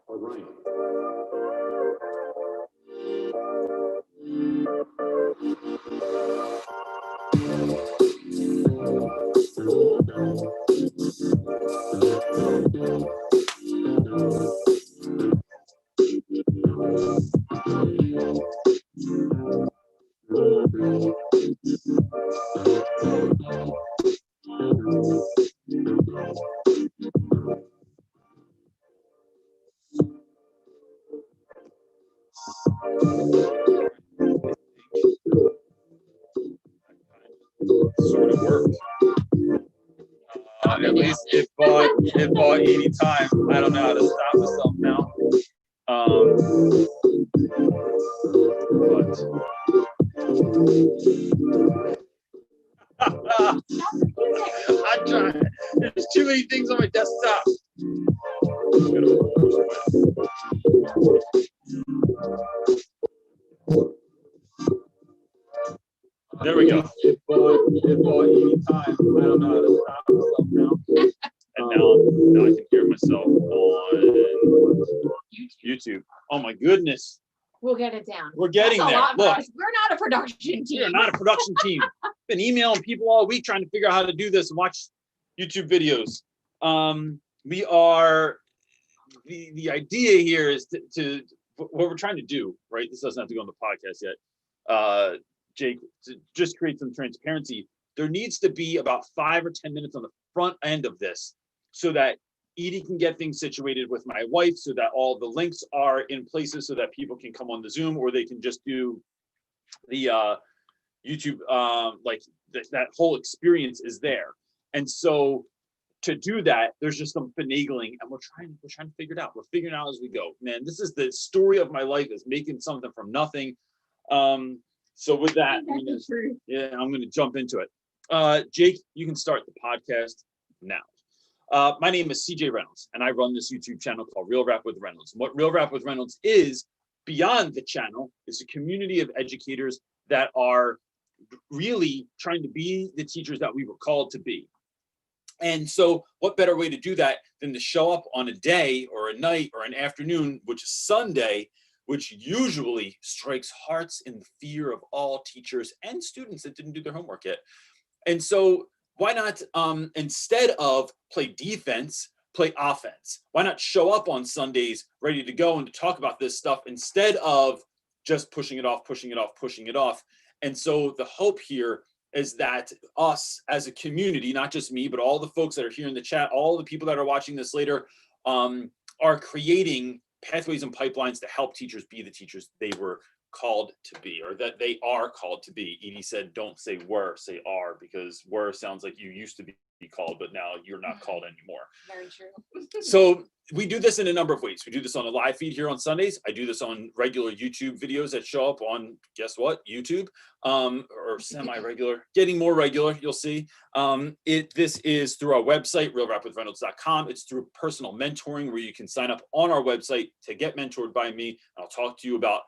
Orion. Sort of worked. At least it bought 80 time. I don't know how to stop myself now. I'm trying. There's too many things on my desktop. There we go. It bought 80 times. I don't know how to stop myself now. And now I can hear myself on YouTube. Oh my goodness. We'll get it down. We're getting there. Look, we're not a production team. We're not a production team. Been emailing people all week trying to figure out how to do this and watch YouTube videos. We are the idea here is to what we're trying to do, right? This doesn't have to go on the podcast yet. Jake, to just create some transparency. There needs to be about 5 or 10 minutes on the front end of this so that Edie can get things situated with my wife, so that all the links are in places so that people can come on the Zoom, or they can just do the YouTube, like that whole experience is there. And so to do that, there's just some finagling, and we're trying to figure it out. We're figuring it out as we go. Man, this is the story of my life, is making something from nothing. So with that, I'm gonna jump into it. Jake, you can start the podcast now. My name is CJ Reynolds, and I run this YouTube channel called Real Rap with Reynolds. And what Real Rap with Reynolds is, beyond the channel, is a community of educators that are really trying to be the teachers that we were called to be. And so what better way to do that than to show up on a day or a night or an afternoon, which is Sunday, which usually strikes hearts in the fear of all teachers and students that didn't do their homework yet. And so why not, instead of play defense, play offense? Why not show up on Sundays ready to go and to talk about this stuff instead of just pushing it off? And so the hope here is that us as a community, not just me, but all the folks that are here in the chat, all the people that are watching this later, are creating pathways and pipelines to help teachers be the teachers they were called to be, or that they are called to be. Edie said, don't say were, say are, because were sounds like you used to be called, but now you're not called anymore. Very true. So we do this in a number of ways. We do this on a live feed here on Sundays. I do this on regular YouTube videos that show up on, guess what, YouTube, or semi-regular, getting more regular, you'll see. This is through our website, realrapwithreynolds.com. It's through personal mentoring, where you can sign up on our website to get mentored by me. I'll talk to you about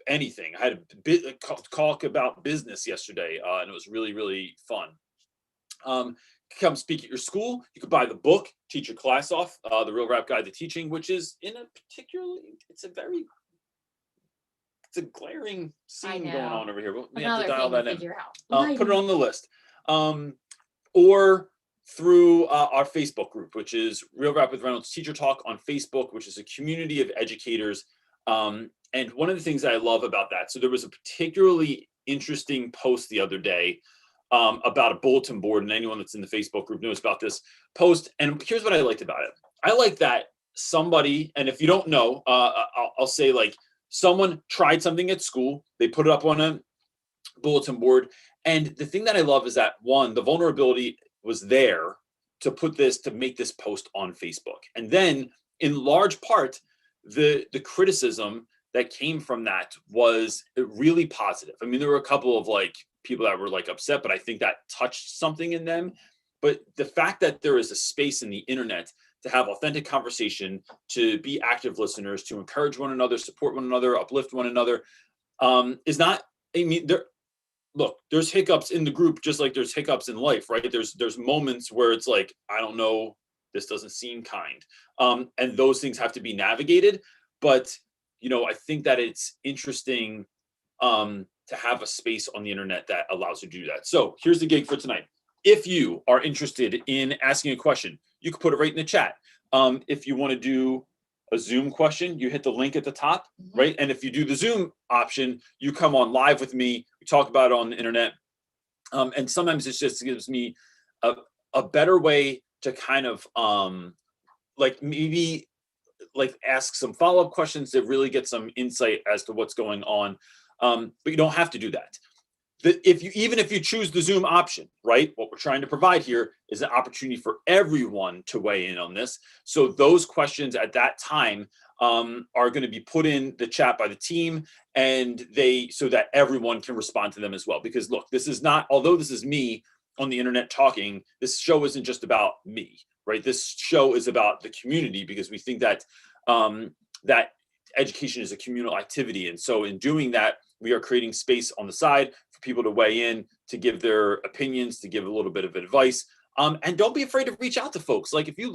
anything. I had a talk about business yesterday, and it was really, really fun. Come speak at your school. You could buy the book, teach your class off, The Real Rap Guide to Teaching, which is in a particularly, it's a glaring scene going on over here. But we have to dial that in. Put it on the list. Or through our Facebook group, which is Real Rap with Reynolds Teacher Talk on Facebook, which is a community of educators. And one of the things that I love about that, so there was a particularly interesting post the other day about a bulletin board, and anyone that's in the Facebook group knows about this post. And here's what I liked about it. I like that somebody, and if you don't know, I'll say, like, someone tried something at school, they put it up on a bulletin board. And the thing that I love is that, one, the vulnerability was there to make this post on Facebook. And then in large part, the criticism that came from that was really positive. I mean, there were a couple of like people that were like upset, but I think that touched something in them. But the fact that there is a space in the internet to have authentic conversation, to be active listeners, to encourage one another, support one another, uplift one another, is not, I mean, there's hiccups in the group, just like there's hiccups in life, right? There's moments where it's like, I don't know, this doesn't seem kind. And those things have to be navigated. But, you know, I think that it's interesting to have a space on the internet that allows you to do that. So here's the gig for tonight. If you are interested in asking a question, you can put it right in the chat. If you want to do a Zoom question, you hit the link at the top, right? And if you do the Zoom option, you come on live with me. We talk about it on the internet. And sometimes it just gives me a better way to kind of like maybe like ask some follow-up questions that really get some insight as to what's going on. But you don't have to do that. Even if you choose the Zoom option, right? What we're trying to provide here is an opportunity for everyone to weigh in on this. So those questions at that time are going to be put in the chat by the team, and so that everyone can respond to them as well. Because look, this is not, although this is me on the internet talking, this show isn't just about me, right? This show is about the community, because we think that that education is a communal activity. And so in doing that, we are creating space on the side for people to weigh in, to give their opinions, to give a little bit of advice. And don't be afraid to reach out to folks. Like, if you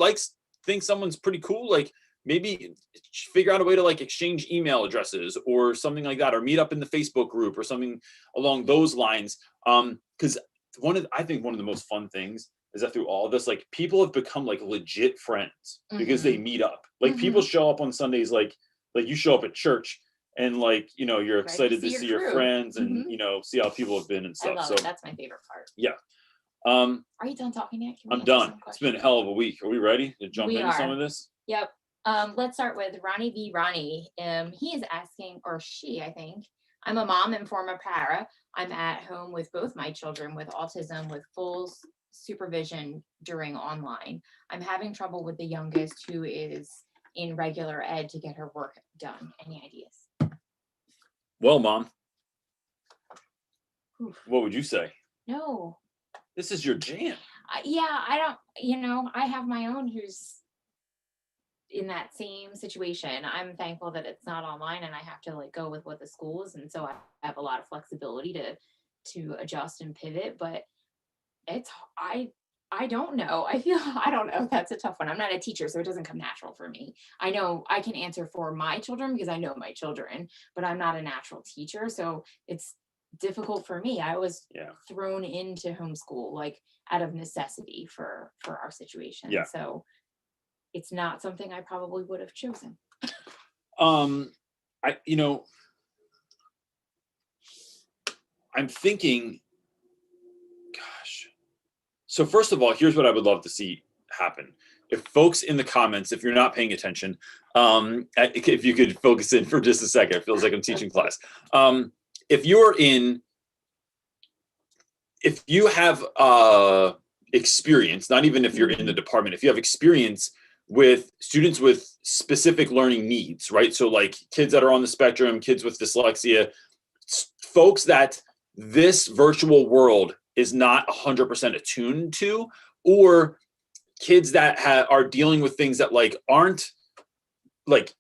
think someone's pretty cool, like maybe figure out a way to like exchange email addresses or something like that, or meet up in the Facebook group or something along those lines. Because I think one of the most fun things is that through all of this, like, people have become like legit friends because they meet up. Like, people show up on Sundays, like you show up at church, and like, you know, you're excited to see your friends and, you know, see how people have been and stuff. I love it. That's my favorite part. Yeah. Are you done talking yet? I'm done. It's been a hell of a week. Are we ready to jump into some of this? Yep. Let's start with Ronnie V. Ronnie. He is asking, or she, I think, I'm a mom and former para. I'm at home with both my children with autism with full supervision during online. I'm having trouble with the youngest, who is in regular ed, to get her work done. Any ideas? Well, Mom, what would you say? No. This is your jam. Yeah, I don't, you know, I have my own who's in that same situation. I'm thankful that it's not online and I have to like go with what the school is. And so I have a lot of flexibility to adjust and pivot, but I don't know. I don't know. That's a tough one. I'm not a teacher, so it doesn't come natural for me. I know I can answer for my children because I know my children, but I'm not a natural teacher. So it's difficult for me. I was thrown into homeschool, like out of necessity for our situation. Yeah. So it's not something I probably would have chosen. I'm thinking So first of all, here's what I would love to see happen. If folks in the comments, if you're not paying attention, if you could focus in for just a second, it feels like I'm teaching class. If you're in, if you have experience, not even if you're in the department, if you have experience with students with specific learning needs, right? So like kids that are on the spectrum, kids with dyslexia, folks that this virtual world is not 100% attuned to, or kids that are dealing with things that like aren't like,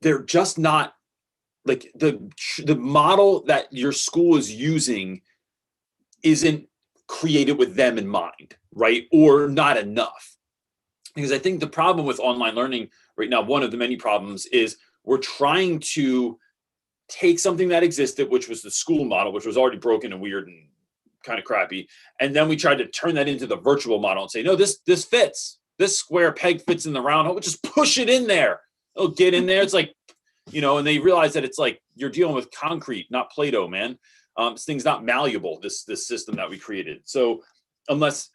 they're just not like the model that your school is using isn't created with them in mind, right? Or not enough. Because I think the problem with online learning right now, one of the many problems, is we're trying to take something that existed, which was the school model, which was already broken and weird and kind of crappy, and then we tried to turn that into the virtual model and say, no, this fits. This square peg fits in the round hole. Just push it in there. It'll get in there. It's like, and they realize that it's like you're dealing with concrete, not Play-Doh, man. This thing's not malleable, this system that we created. So unless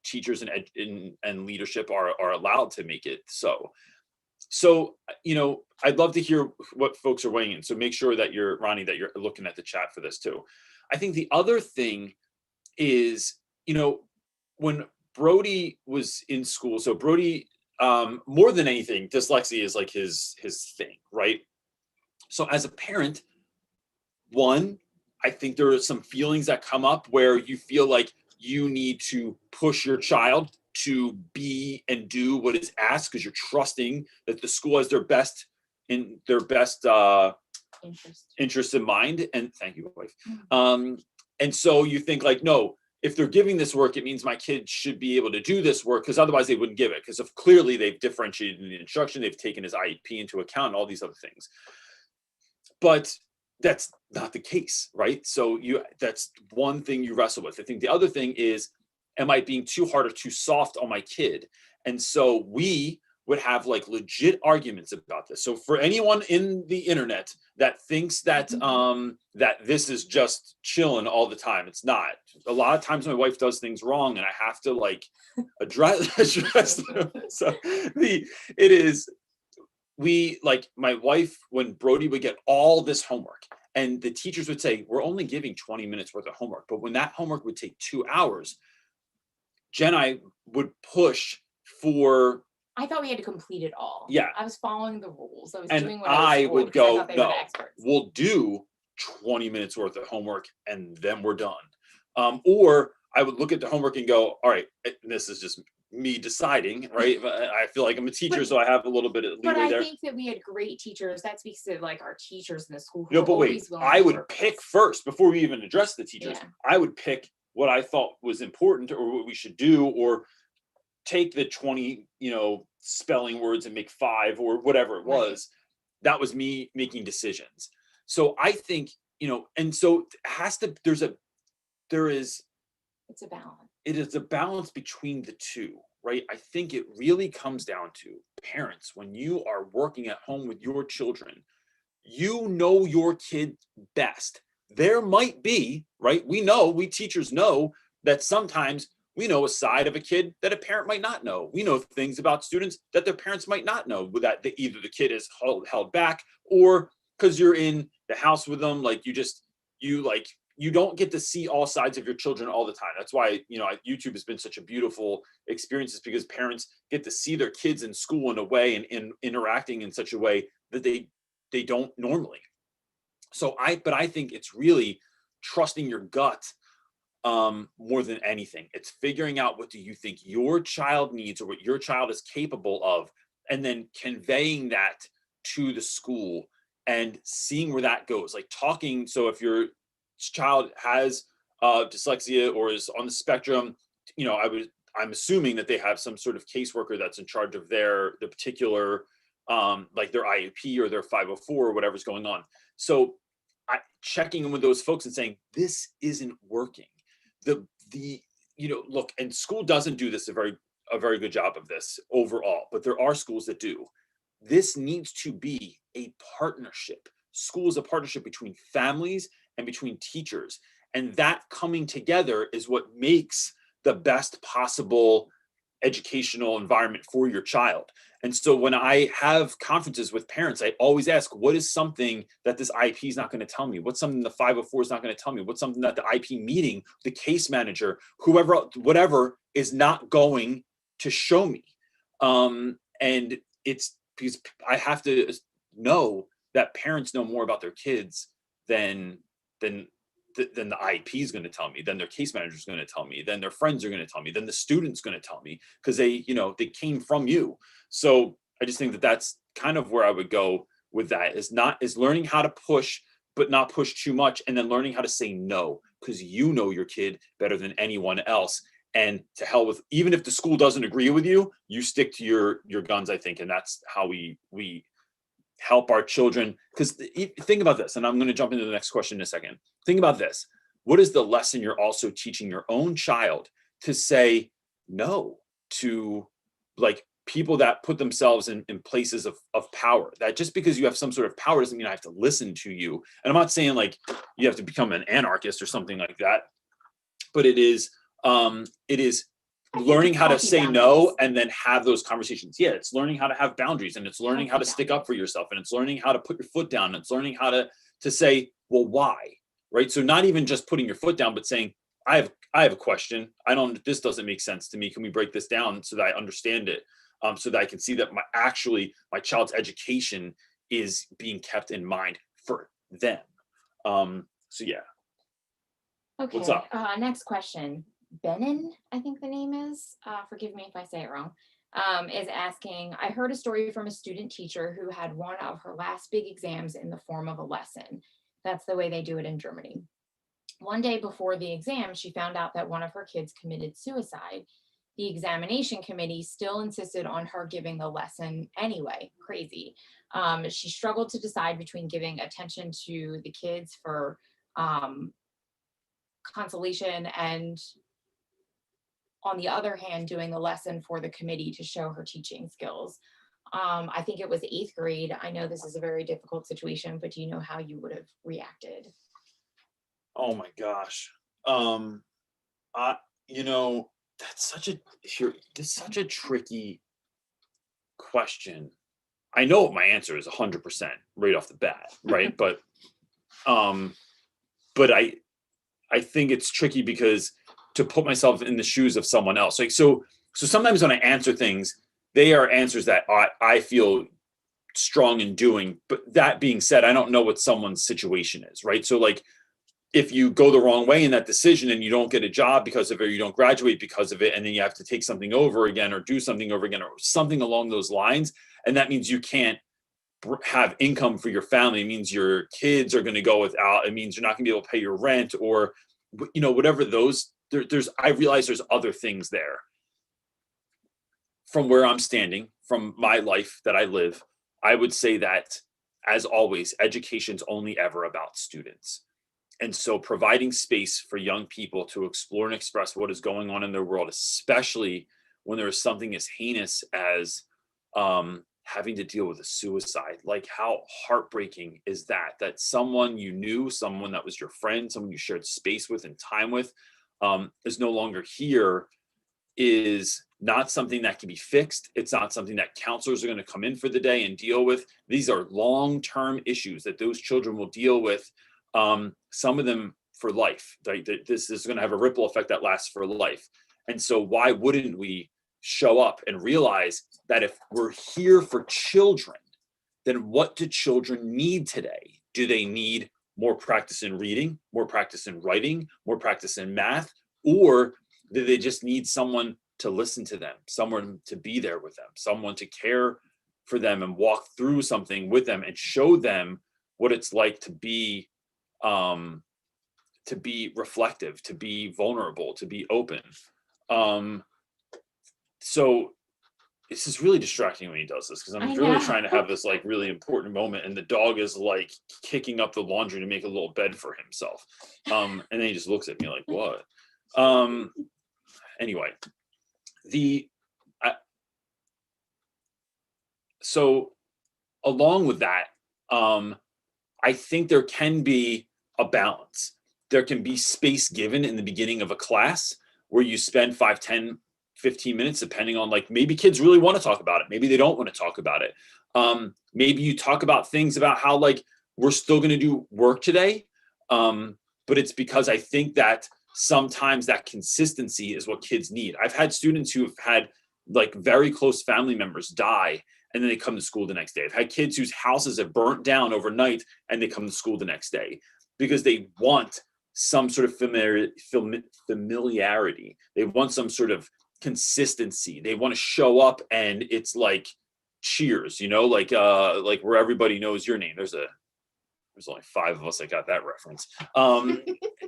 teachers and leadership are allowed to make it so. So, I'd love to hear what folks are weighing in. So make sure that Ronnie, that you're looking at the chat for this too. I think the other thing is, when Brody was in school, so Brody, more than anything, dyslexia is like his thing, right? So as a parent, one, I think there are some feelings that come up where you feel like you need to push your child to be and do what is asked because you're trusting that the school has their best interest in mind. And thank you, wife. And so you think like, no, if they're giving this work, it means my kid should be able to do this work, because otherwise they wouldn't give it. Because if clearly they've differentiated in the instruction, they've taken his IEP into account, and all these other things. But that's not the case, right? So that's one thing you wrestle with. I think the other thing is, am I being too hard or too soft on my kid? And so we would have like legit arguments about this. So for anyone in the internet that thinks that that this is just chilling all the time, it's not. A lot of times my wife does things wrong and I have to like address them. So we like, my wife, when Brody would get all this homework and the teachers would say, we're only giving 20 minutes worth of homework. But when that homework would take 2 hours, Jen and I would push for. I thought we had to complete it all. Yeah. I was following the rules. I was and doing what I was told, would go, no, we'll do 20 minutes worth of homework and then we're done. Or I would look at the homework and go, all right, this is just me deciding, right? I feel like I'm a teacher, so I have a little bit of leeway there. But I think that we had great teachers. That speaks to like our teachers in the school. No, but wait, I would pick first before we even address the teachers. Yeah. I would pick what I thought was important or what we should do, or take the 20, spelling words and make 5 or whatever it was. Right. That was me making decisions. So I think, and so it's a balance. It is a balance between the two, right? I think it really comes down to parents. When you are working at home with your children, you know your kid best. There might be, right? We teachers know that sometimes we know a side of a kid that a parent might not know. We know things about students that their parents might not know, that either the kid is held back, or because you're in the house with them, like you don't get to see all sides of your children all the time. That's why, YouTube has been such a beautiful experience, is because parents get to see their kids in school in a way and interacting in such a way that they don't normally. So I think it's really trusting your gut more than anything. It's figuring out, what do you think your child needs or what your child is capable of, and then conveying that to the school and seeing where that goes. Like talking, so if your child has dyslexia or is on the spectrum, I'm assuming that they have some sort of caseworker that's in charge of the particular like their IEP or their 504 or whatever's going on. So checking in with those folks and saying, this isn't working. Look, and school doesn't do this a very good job of this overall, but there are schools that do. This needs to be a partnership. School is a partnership between families and between teachers. And that coming together is what makes the best possible educational environment for your child. And so when I have conferences with parents, I always ask, what is something that this IEP is not going to tell me? What's something the 504 is not going to tell me? What's something that the IEP meeting, the case manager, whoever, whatever, is not going to show me? And it's because I have to know that parents know more about their kids than the IEP is going to tell me, then their case manager is going to tell me, then their friends are going to tell me, then the student's going to tell me, because they came from you. So I just think that that's kind of where I would go with that, is learning how to push, but not push too much, and then learning how to say no, because you know your kid better than anyone else. And to hell with, even if the school doesn't agree with you, you stick to your guns, I think. And that's how we help our children. Because think about this, and I'm going to jump into the next question in a second. Think about this. What is the lesson you're also teaching your own child to say no to, like, people that put themselves in places of power? That just because you have some sort of power doesn't mean I have to listen to you. And I'm not saying like you have to become an anarchist or something like that, but it is learning how to say no and then have those conversations. Yeah, it's learning how to have boundaries, and it's learning how to stick up for yourself, and it's learning how to put your foot down, and it's learning how to say, well, why, right? So not even just putting your foot down, but saying, I have a question. This doesn't make sense to me. Can we break this down so that I understand it? So that I can see that my child's education is being kept in mind for them. So yeah. Okay. What's up? Next question. Benin, I think the name is, forgive me if I say it wrong, is asking, I heard a story from a student teacher who had one of her last big exams in the form of a lesson. That's the way they do it in Germany. One day before the exam, she found out that one of her kids committed suicide. The examination committee still insisted on her giving the lesson anyway. Crazy. She struggled to decide between giving attention to the kids for consolation and, on the other hand, doing the lesson for the committee to show her teaching skills. I think it was 8th grade. I know this is a very difficult situation, but do you know how you would have reacted? Oh my gosh. That's such a tricky question. I know what my answer is 100% right off the bat, right? But I think it's tricky because to put myself in the shoes of someone else, like, so sometimes when I answer things, they are answers that I feel strong in doing. But that being said, I don't know what someone's situation is, right? So like, if you go the wrong way in that decision and you don't get a job because of it, or you don't graduate because of it, and then you have to take something over again or do something over again or something along those lines, and that means you can't have income for your family, it means your kids are going to go without, it means you're not going to be able to pay your rent, or whatever those, I realize there's other things there. From where I'm standing, from my life that I live, I would say that, as always, education's only ever about students. And so providing space for young people to explore and express what is going on in their world, especially when there is something as heinous as having to deal with a suicide. Like, how heartbreaking is that someone you knew, someone that was your friend, someone you shared space with and time with, is no longer here, is not something that can be fixed. It's not something that counselors are going to come in for the day and deal with. These are long-term issues that those children will deal with, some of them for life. Right? This is going to have a ripple effect that lasts for life. And so why wouldn't we show up and realize that if we're here for children, then what do children need today? Do they need more practice in reading, more practice in writing, more practice in math, or do they just need someone to listen to them, someone to be there with them, someone to care for them and walk through something with them and show them what it's like to be reflective, to be vulnerable, to be open. So this is really distracting when he does this, because I'm really trying to have this like really important moment, and the dog is like kicking up the laundry to make a little bed for himself. And then he just looks at me like, what? Anyway, so along with that, I think there can be a balance. there can be space given in the beginning of a class where you spend 5, 10, 15 minutes, depending on like, maybe kids really want to talk about it. Maybe they don't want to talk about it. Maybe you talk about things about how like, we're still going to do work today. But it's because I think that sometimes that consistency is what kids need. I've had students who have had like very close family members die, and then they come to school the next day. I've had kids whose houses have burnt down overnight and they come to school the next day because they want some sort of familiarity. They want some sort of consistency. They want to show up and it's like Cheers, like where everybody knows your name. There's only 5 of us that got that reference.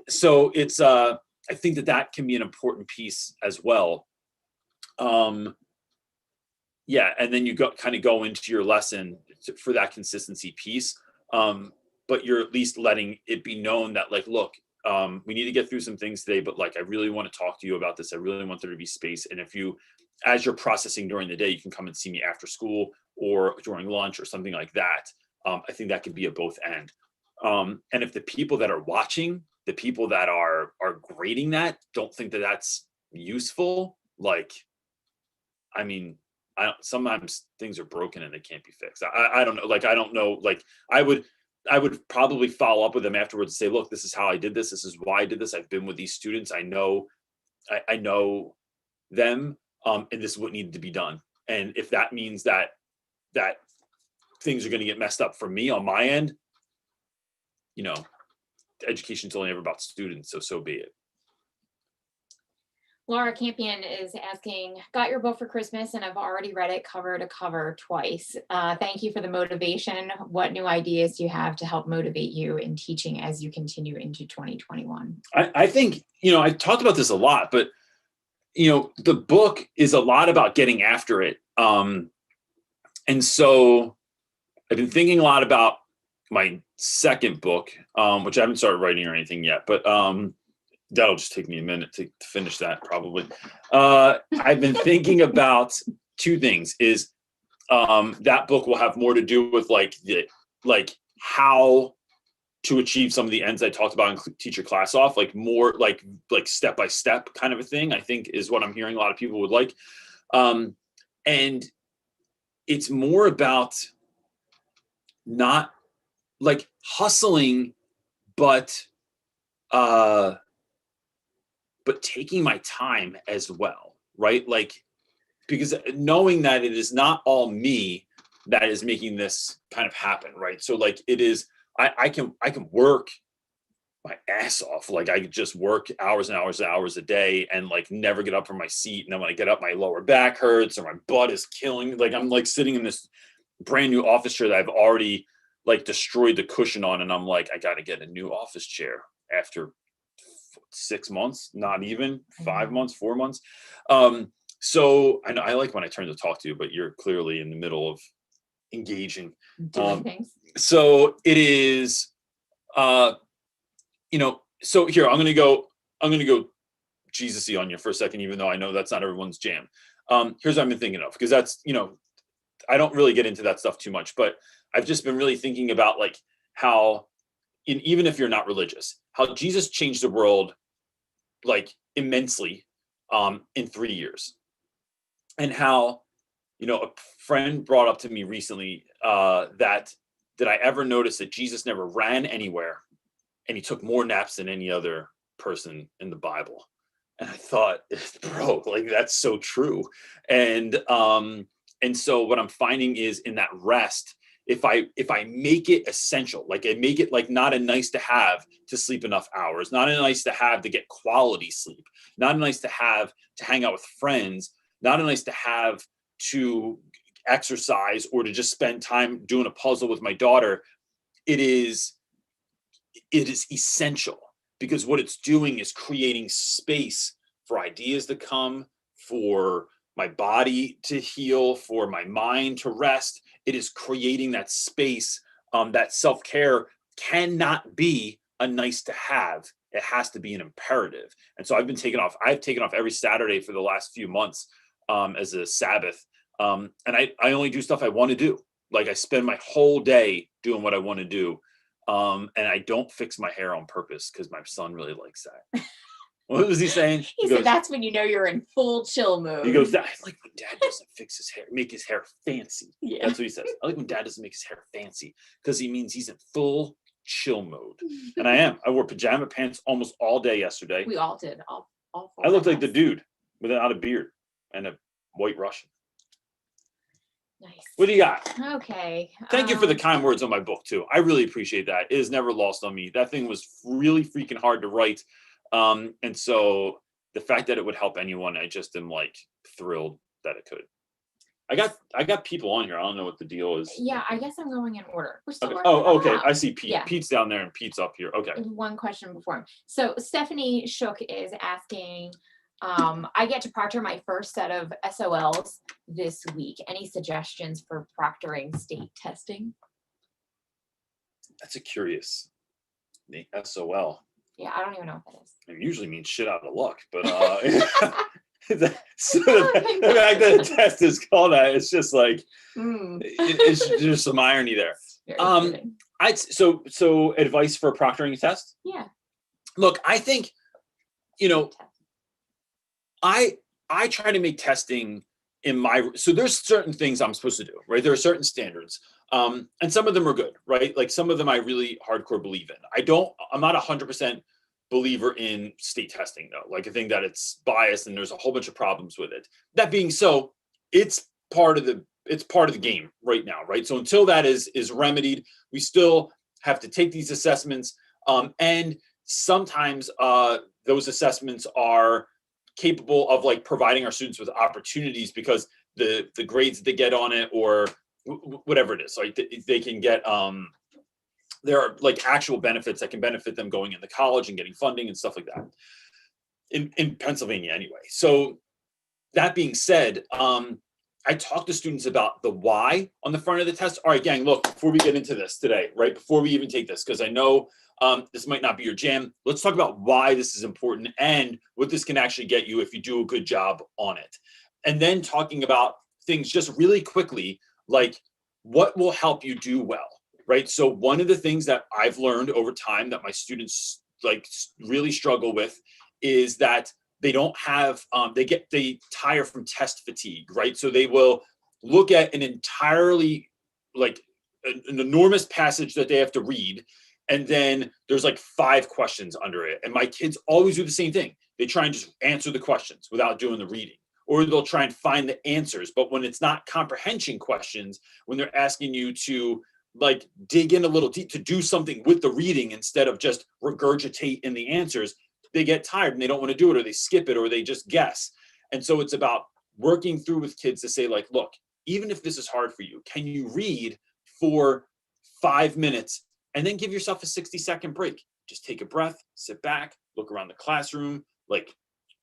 So it's I think that can be an important piece as well. Yeah, and then you go into your lesson for that consistency piece. But you're at least letting it be known that like, look, we need to get through some things today, but like, I really want to talk to you about this. I really want there to be space. And if you, as you're processing during the day, you can come and see me after school or during lunch or something like that. I think that could be a both end. And if the people that are watching, the people that are grading that don't think that that's useful, like, I mean, sometimes things are broken and they can't be fixed. I don't know. Like, I don't know. Like, I would probably follow up with them afterwards and say, look, this is how I did this. This is why I did this. I've been with these students. I know them. And this is what needed to be done. And if that means that things are going to get messed up for me on my end, education's only ever about students. So be it. Laura Campion is asking, got your book for Christmas and I've already read it cover to cover twice. Thank you for the motivation. What new ideas do you have to help motivate you in teaching as you continue into 2021? I think, I talked about this a lot, but, the book is a lot about getting after it. And so I've been thinking a lot about my second book, which I haven't started writing or anything yet, but that'll just take me a minute to finish that probably. I've been thinking about 2 things. Is that book will have more to do with like how to achieve some of the ends I talked about and teach your class off, like more like step by step kind of a thing, I think is what I'm hearing a lot of people would like. And it's more about not like hustling, but taking my time as well, right? Like, because knowing that it is not all me that is making this kind of happen, right? So like it is, I can work my ass off. Like I could just work hours and hours and hours a day and like never get up from my seat. And then when I get up, my lower back hurts or my butt is killing. Like I'm like sitting in this brand new office chair that I've already like destroyed the cushion on. And I'm like, I got to get a new office chair after 6 months, not even 5 months, 4 months. So I know I like when I turn to talk to you, but you're clearly in the middle of engaging. Doing things. So it is, so here, I'm going to go Jesus-y on you for a second, even though I know that's not everyone's jam. Here's what I've been thinking of, because that's, I don't really get into that stuff too much, but I've just been really thinking about like how, even if you're not religious, how Jesus changed the world like immensely in 3 years. And how, a friend brought up to me recently that did I ever notice that Jesus never ran anywhere and he took more naps than any other person in the Bible. And I thought, bro, like that's so true. And so what I'm finding is in that rest, if I make it essential, like I make it like not a nice to have to sleep enough hours, not a nice to have to get quality sleep, not a nice to have to hang out with friends, not a nice to have to exercise or to just spend time doing a puzzle with my daughter, it is essential, because what it's doing is creating space for ideas to come, for my body to heal, for my mind to rest. It is creating that space. That self-care cannot be a nice to have. It has to be an imperative. And so I've taken off every Saturday for the last few months as a Sabbath. And I only do stuff I want to do. Like I spend my whole day doing what I want to do. And I don't fix my hair on purpose because my son really likes that. What was he saying? He said that's when you know you're in full chill mode. He goes, I like when dad doesn't fix his hair, make his hair fancy. Yeah. That's what he says. I like when dad doesn't make his hair fancy because he means he's in full chill mode. And I am. I wore pajama pants almost all day yesterday. We all did. All four I looked of like the us. dude without a beard and a white Russian. Nice. What do you got? Okay. Thank you for the kind words on my book too. I really appreciate that. It is never lost on me. That thing was really freaking hard to write. And so the fact that it would help anyone, I just am like thrilled that it could. I got people on here. I don't know what the deal is. Yeah, I guess I'm going in order. We're still Okay. working Oh, it okay. out. I see Pete. Yeah. Pete's down there and Pete's up here. Okay. One question before him. So Stephanie Shook is asking, I get to proctor my first set of SOLs this week. Any suggestions for proctoring state testing? That's a curious. The SOL. Yeah, I don't even know what that is. It usually means shit out of luck, but so the fact that the test is called that, it's just like it's just some irony there. So advice for proctoring a test? Yeah. Look, I think, I try to make testing so there's certain things I'm supposed to do, right? There are certain standards. And some of them are good, right? Like some of them I really hardcore believe in. I'm not 100% believer in state testing though. Like I think that it's biased and there's a whole bunch of problems with it. That being so, it's part of the game right now, right? So until that is remedied, we still have to take these assessments. And sometimes those assessments are capable of like providing our students with opportunities because the grades that they get on it or whatever it is, like they can get there are like actual benefits that can benefit them going into college and getting funding and stuff like that in Pennsylvania anyway. So that being said, I talk to students about the why on the front of the test. All right, gang, look, before we get into this today, right, before we even take this, because I know this might not be your jam, let's talk about why this is important and what this can actually get you if you do a good job on it. And then talking about things just really quickly, like what will help you do well, right? So one of the things that I've learned over time that my students like really struggle with is that they don't have, they tire from test fatigue, right? So they will look at an entirely like an enormous passage that they have to read. And then there's like 5 questions under it. And my kids always do the same thing. They try and just answer the questions without doing the reading, or they'll try and find the answers. But when it's not comprehension questions, when they're asking you to like dig in a little deep to do something with the reading instead of just regurgitate in the answers, they get tired and they don't want to do it, or they skip it, or they just guess. And so it's about working through with kids to say like, look, even if this is hard for you, can you read for 5 minutes and then give yourself a 60-second break? Just take a breath, sit back, look around the classroom, like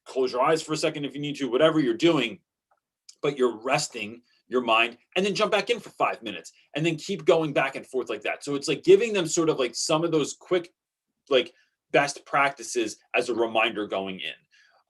close your eyes for a second if you need to, whatever you're doing, but you're resting your mind, and then jump back in for 5 minutes and then keep going back and forth like that. So it's like giving them sort of like some of those quick, like best practices as a reminder going in.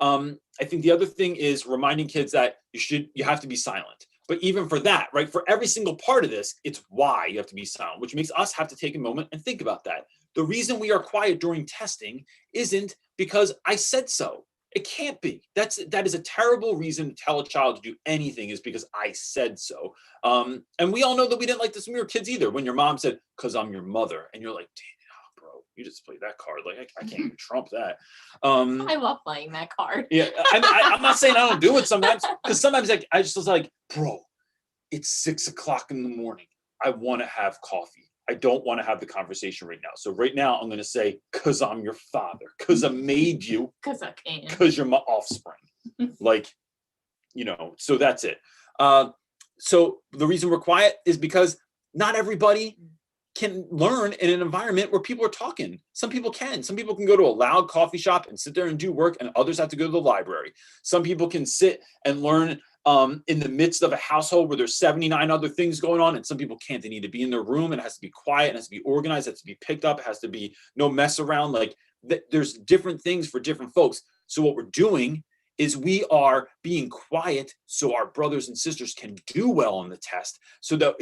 I think the other thing is reminding kids that you have to be silent. But even for that, right, for every single part of this, it's why you have to be silent, which makes us have to take a moment and think about that. The reason we are quiet during testing isn't because I said so. It can't be. That is a terrible reason to tell a child to do anything, is because I said so. And we all know that we didn't like this when we were kids either. When your mom said, "'Cause I'm your mother," and you're like, "Damn, bro, you just played that card. Like I can't even trump that." I love playing that card. Yeah, I'm not saying I don't do it sometimes, because sometimes like I just was like, "Bro, it's 6 o'clock in the morning. I want to have coffee. I don't want to have the conversation right now. So right now I'm going to say, 'cause I'm your father, 'cause I made you, 'Cause I can, 'cause you're my offspring." Like, so that's it. So the reason we're quiet is because not everybody can learn in an environment where people are talking. Some people can. Some people can go to a loud coffee shop and sit there and do work, and others have to go to the library. Some people can sit and learn in the midst of a household where there's 79 other things going on, and some people can't. They need to be in their room, and it has to be quiet, and it has to be organized, it has to be picked up, it has to be no mess around. Like there's different things for different folks. So what we're doing is we are being quiet so our brothers and sisters can do well on the test, so that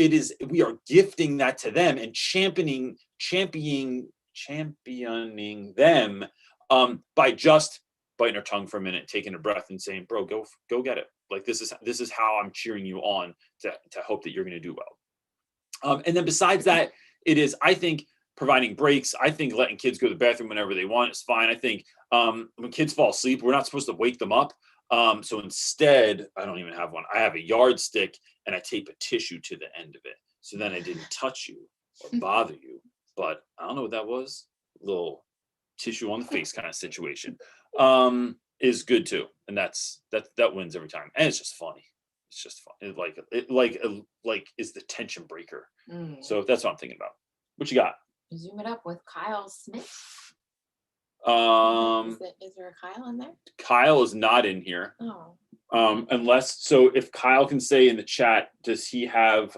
we are gifting that to them and championing them by just biting our tongue for a minute, taking a breath and saying, bro, go get it. Like, this is how I'm cheering you on to hope that you're going to do well. And then besides that, it is, I think, providing breaks. I think letting kids go to the bathroom whenever they want is fine. I think when kids fall asleep, we're not supposed to wake them up. So instead, I don't even have one. I have a yardstick and I tape a tissue to the end of it. So then I didn't touch you or bother you. But I don't know what that was. A little tissue on the face kind of situation is good too. And that wins every time. And it's just funny. It's just fun. It like is the tension breaker. So that's what I'm thinking about. What you got? Zoom it up with Kyle Smith. Is there a Kyle in there? Kyle is not in here. Oh. If Kyle can say in the chat, does he have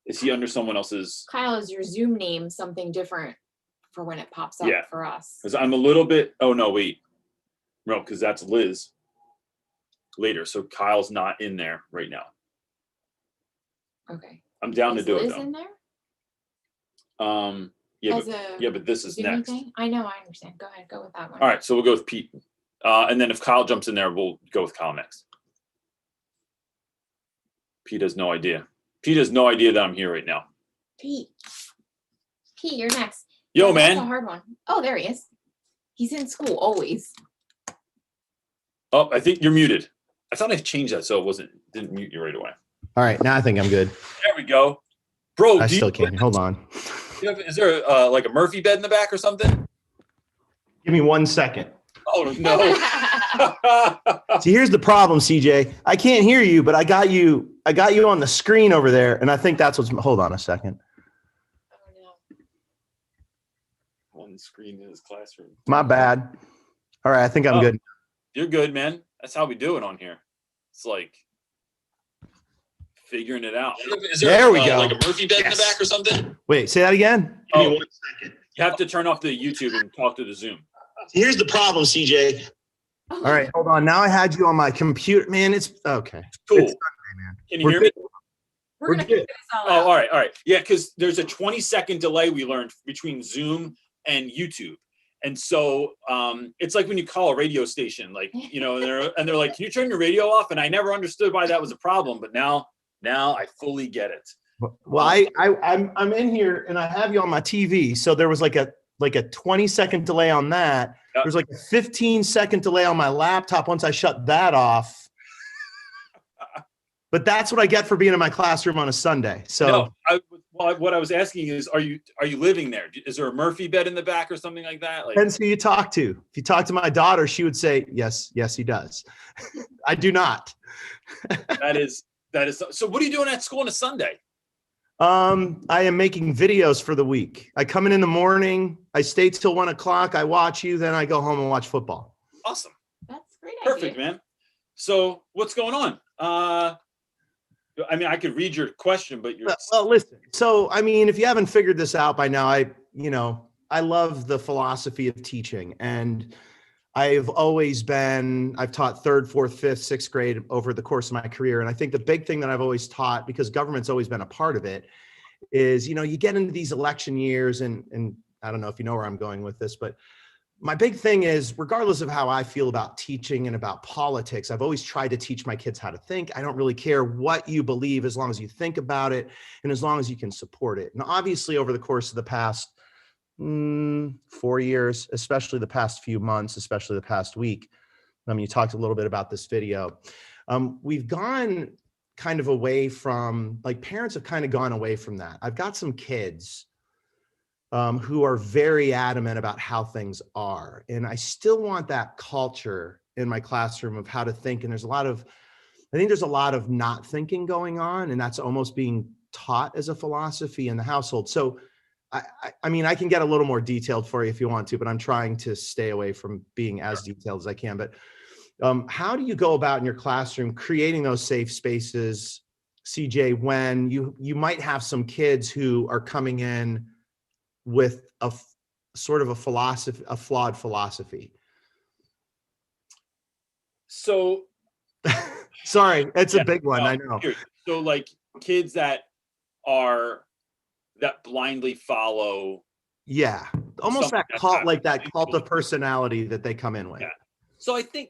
is he under someone else's? Kyle, is your Zoom name something different for when it pops up for us? Because I'm a little bit, oh no, wait. No, because that's Liz later. So Kyle's not in there right now. Okay. I'm down to do Liz it though. In there? But this is next. Thing? I know, I understand. Go ahead, go with that one. All right, so we'll go with Pete. And then if Kyle jumps in there, we'll go with Kyle next. Pete has no idea. Pete has no idea that I'm here right now. Pete, you're next. Yo, man. That's a hard one. Oh, there he is. He's in school always. Oh, I think you're muted. I thought I changed that so it didn't mute you right away. All right, now I think I'm good. There we go. Bro, I still can't. Hold on. Is there like a Murphy bed in the back or something? Give me 1 second. Oh, no. See, here's the problem, CJ. I can't hear you, but I got you on the screen over there, and I think that's what's. Hold on a second. On the screen in his classroom. My bad. All right, I think I'm good. You're good, man. That's how we do it on here. It's like figuring it out. There we go. Like a Murphy bed in the back or something? Wait, say that again? Give me 1 second. You have to turn off the YouTube and talk to the Zoom. Here's the problem, CJ. All right, hold on. Now I had you on my computer. Man, it's okay. Cool. It's Sunday, man. Can you hear me? We're gonna figure this all Oh, out. all right. Yeah, because there's a 20-second delay we learned between Zoom and YouTube. And so it's like when you call a radio station, like, you know, and they're like, can you turn your radio off? And I never understood why that was a problem, but now I fully get it. Well, I'm in here and I have you on my TV. So there was like a 20-second delay on that. Yep. There's like a 15-second delay on my laptop once I shut that off. But that's what I get for being in my classroom on a Sunday. So what I was asking is, are you living there? Is there a Murphy bed in the back or something like that? Like, depends who you talk to. If you talk to my daughter, she would say, yes, he does. I do not. that is. So what are you doing at school on a Sunday? I am making videos for the week. I come in the morning, I stay till 1 o'clock, I watch you, then I go home and watch football. Awesome. That's a great. Perfect, idea. man. So what's going on? I mean, I could read your question, but you're well, listen. So, I mean, if you haven't figured this out by now, I love the philosophy of teaching, and I've taught 3rd, 4th, 5th, 6th grade over the course of my career. And I think the big thing that I've always taught, because government's always been a part of it, is, you get into these election years and I don't know if you know where I'm going with this, but my big thing is, regardless of how I feel about teaching and about politics, I've always tried to teach my kids how to think. I don't really care what you believe, as long as you think about it and as long as you can support it. And obviously over the course of the past 4 years, especially the past few months, especially the past week, you talked a little bit about this video. We've gone kind of away from, like, parents have kind of gone away from that. I've got some kids who are very adamant about how things are. And I still want that culture in my classroom of how to think. And I think there's a lot of not thinking going on, and that's almost being taught as a philosophy in the household. So I mean, I can get a little more detailed for you if you want to, but I'm trying to stay away from being as detailed as I can. But how do you go about in your classroom creating those safe spaces, CJ, when you might have some kids who are coming in with a flawed philosophy? So Sorry, it's yeah, a big one. no, I know. so like kids that blindly follow Yeah, almost something that that's cult, happening like that in cult school. of personality that they come in with. Yeah. So I think,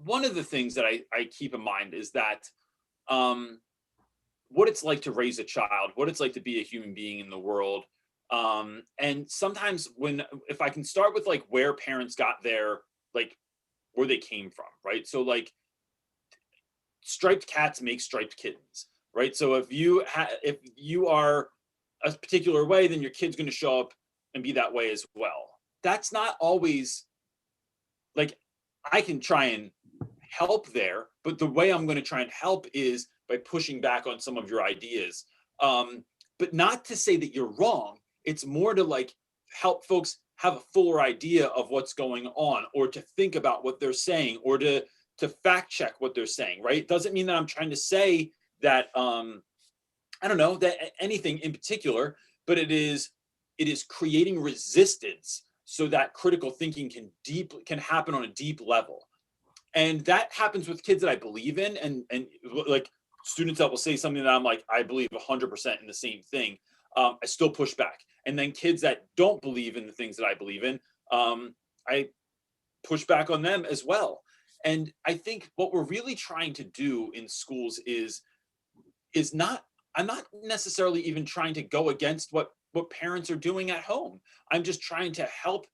one of the things that I keep in mind is that what it's like to raise a child, what it's like to be a human being in the world. And sometimes if I can start with like where parents got their, like where they came from, right? So like striped cats make striped kittens, right? So if you are a particular way, then your kid's going to show up and be that way as well. That's not always like, I can try and help there, but the way I'm going to try and help is by pushing back on some of your ideas. But not to say that you're wrong. It's more to like help folks have a fuller idea of what's going on, or to think about what they're saying, or to fact check what they're saying, right? It doesn't mean that I'm trying to say that I don't know that anything in particular, but it is creating resistance so that critical thinking can happen on a deep level. And that happens with kids that I believe in, and like students that will say something that I'm like, I believe 100% in the same thing. I still push back. And then kids that don't believe in the things that I believe in, I push back on them as well. And I think what we're really trying to do in schools is not, I'm not necessarily even trying to go against what parents are doing at home. I'm just trying to help.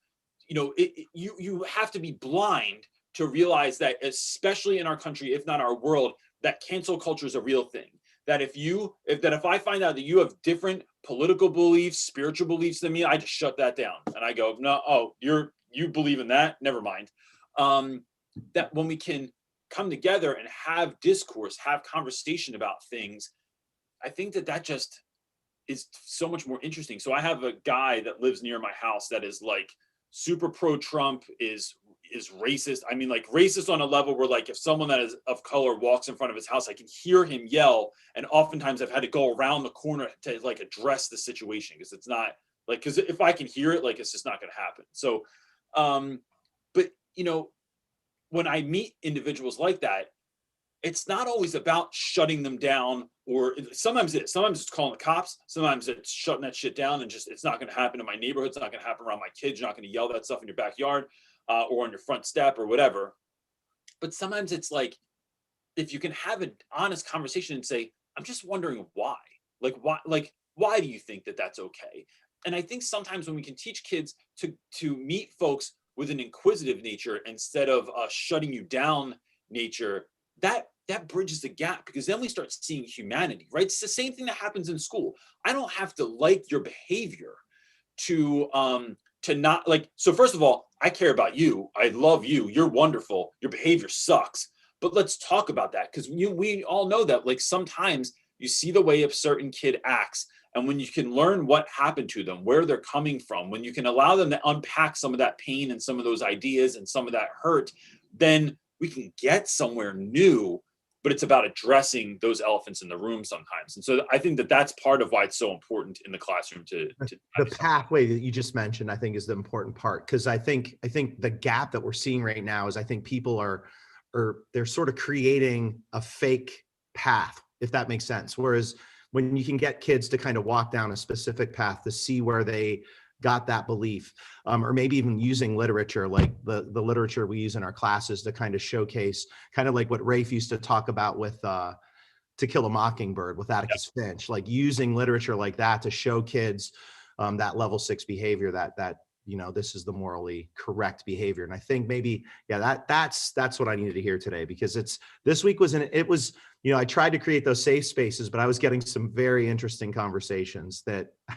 You have to be blind to realize that, especially in our country, if not our world, that cancel culture is a real thing. That if I find out that you have different political beliefs, spiritual beliefs than me, I just shut that down and I go, no, oh, you believe in that? Never mind. That when we can come together and have discourse, have conversation about things, I think that just is so much more interesting. So I have a guy that lives near my house that is like super pro Trump, is racist. I mean, like racist on a level where like if someone that is of color walks in front of his house, I can hear him yell. And oftentimes I've had to go around the corner to like address the situation, because it's not like, because if I can hear it, like it's just not going to happen. So, but when I meet individuals like that, it's not always about shutting them down, or sometimes it's calling the cops. Sometimes it's shutting that shit down and just, it's not going to happen in my neighborhood. It's not going to happen around my kids. You're not going to yell that stuff in your backyard or on your front step or whatever. But sometimes it's like, if you can have an honest conversation and say, I'm just wondering why, why do you think that that's okay? And I think sometimes when we can teach kids to meet folks with an inquisitive nature instead of a shutting you down nature, that bridges the gap, because then we start seeing humanity, right? It's the same thing that happens in school. I don't have to like your behavior to not like. So first of all, I care about you. I love you. You're wonderful. Your behavior sucks. But let's talk about that, because we all know that like sometimes you see the way a certain kid acts, and when you can learn what happened to them, where they're coming from, when you can allow them to unpack some of that pain and some of those ideas and some of that hurt, then we can get somewhere new. But it's about addressing those elephants in the room sometimes. And so I think that that's part of why it's so important in the classroom to the pathway that you just mentioned, I think, is the important part. Because I think the gap that we're seeing right now is, I think people are they're sort of creating a fake path, if that makes sense. Whereas when you can get kids to kind of walk down a specific path to see where they got that belief, or maybe even using literature, like the literature we use in our classes to kind of showcase, kind of like what Rafe used to talk about with To Kill a Mockingbird with Atticus Finch, like using literature like that to show kids that level 6 behavior, that this is the morally correct behavior. And I think maybe, that's what I needed to hear today, because this week was I tried to create those safe spaces, but I was getting some very interesting conversations that I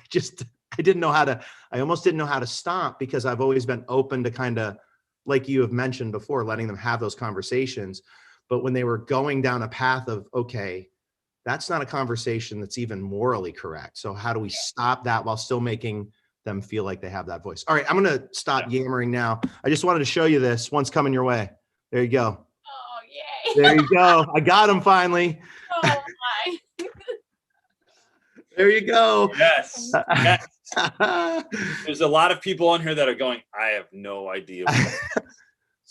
almost didn't know how to stop, because I've always been open to kind of, like you have mentioned before, letting them have those conversations. But when they were going down a path of, okay, that's not a conversation that's even morally correct. So how do we stop that while still making them feel like they have that voice? All right, I'm going to stop yammering now. I just wanted to show you this. One's coming your way. There you go. Oh, yay. There you go. I got him finally. Oh, my. There you go. Yes. There's a lot of people on here that are going, I have no idea.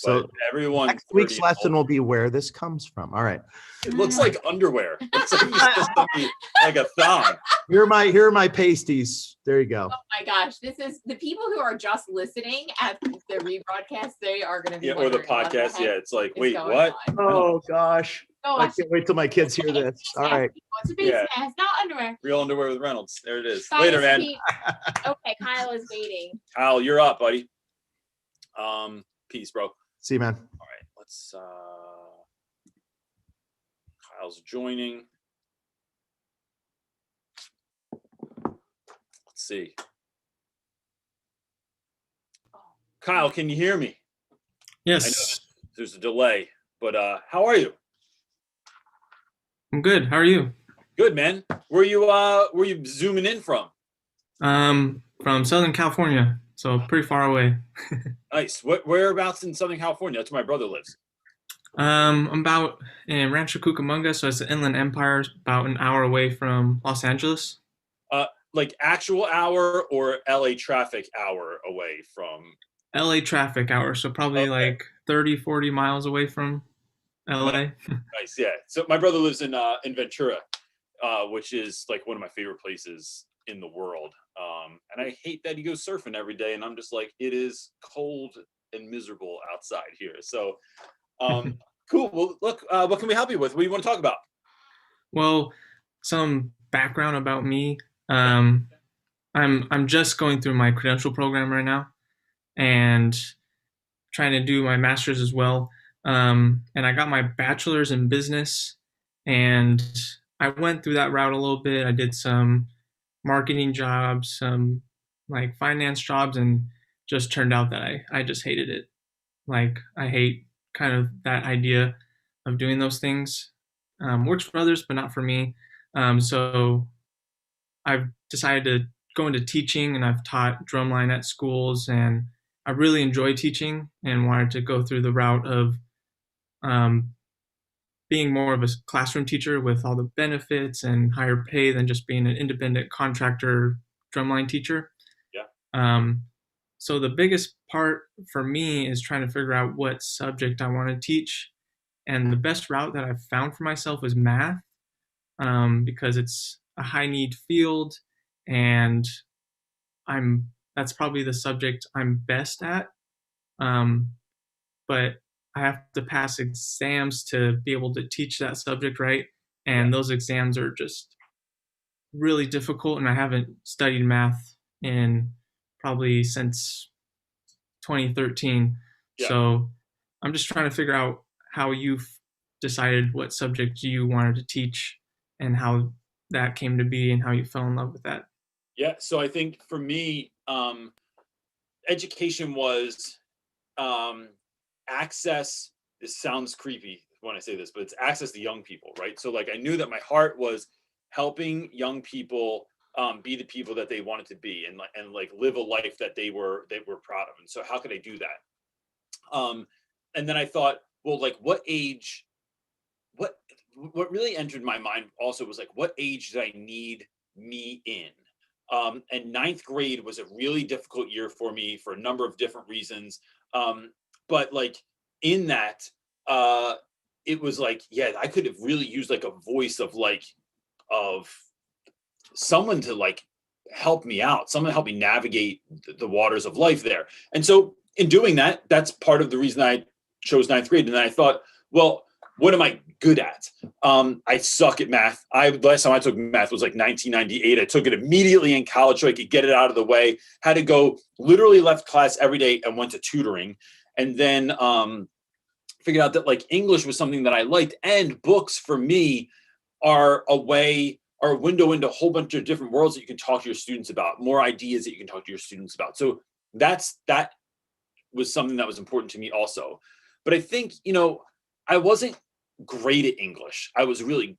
So but everyone next week's 30 and lesson older, will be where this comes from. All right. it looks like underwear. It's like, you supposed to be like a thong. Here are my pasties. There you go. Oh my gosh, this is the people who are just listening at the rebroadcast. They are going to be Yeah, or the wondering what podcast. heck Yeah, it's like, is wait, going what? on. Oh gosh. I Gosh. can't wait till my kids hear this. All right. It's a face Yeah. mask, not underwear. Real underwear with Reynolds. There it is. Guys, Later, man. Okay, Kyle is waiting. Kyle, you're up, buddy. Peace, bro. See you, man. All right, let's Kyle's joining. Let's see. Kyle, can you hear me? Yes, There's a delay, but how are you? I'm good. How are you? Good, man. Where you zooming in from? From Southern California, so pretty far away. Nice. Whereabouts in Southern California? That's where my brother lives. I'm about in Rancho Cucamonga, so it's the Inland Empire, about an hour away from Los Angeles. Like actual hour or LA traffic hour away from? LA traffic hour, so probably Okay. like 30, 40 miles away from LA. Nice, yeah. So my brother lives in Ventura, which is like one of my favorite places in the world. And I hate that he goes surfing every day, and I'm just like, it is cold and miserable outside here. So, cool. Well, look, what can we help you with? What do you want to talk about? Well, some background about me. I'm just going through my credential program right now, and trying to do my master's as well. And I got my bachelor's in business, and I went through that route a little bit. I did some marketing jobs, some like finance jobs, and just turned out that I just hated it. Like I hate kind of that idea of doing those things. Works for others, but not for me. So I've decided to go into teaching, and I've taught drumline at schools, and I really enjoy teaching and wanted to go through the route of being more of a classroom teacher with all the benefits and higher pay than just being an independent contractor drumline teacher. Yeah. So the biggest part for me is trying to figure out what subject I want to teach. And the best route that I've found for myself is math, because it's a high need field, and that's probably the subject I'm best at. But I have to pass exams to be able to teach that subject right. And those exams are just really difficult. And I haven't studied math in probably since 2013. Yeah. So I'm just trying to figure out how you've decided what subject you wanted to teach and how that came to be and how you fell in love with that. Yeah. So I think for me, education was access. This sounds creepy when I say this, but it's access to young people, right? So like I knew that my heart was helping young people be the people that they wanted to be, and like live a life that they were proud of. And so how could I do that? And then I thought, well, like what really entered my mind also was like, what age did I need me in? And ninth grade was a really difficult year for me for a number of different reasons. But like in that, it was like, yeah, I could have really used like a voice of someone to like help me out, someone to help me navigate the waters of life there. And so in doing that, that's part of the reason I chose ninth grade. And then I thought, well, what am I good at? I suck at math. Last time I took math was like 1998. I took it immediately in college so I could get it out of the way. Had to go, literally left class every day and went to tutoring. And then figured out that like English was something that I liked. And books for me are a window into a whole bunch of different worlds that you can talk to your students about, more ideas that you can talk to your students about. So that was something that was important to me also. But I think, I wasn't great at English. I was really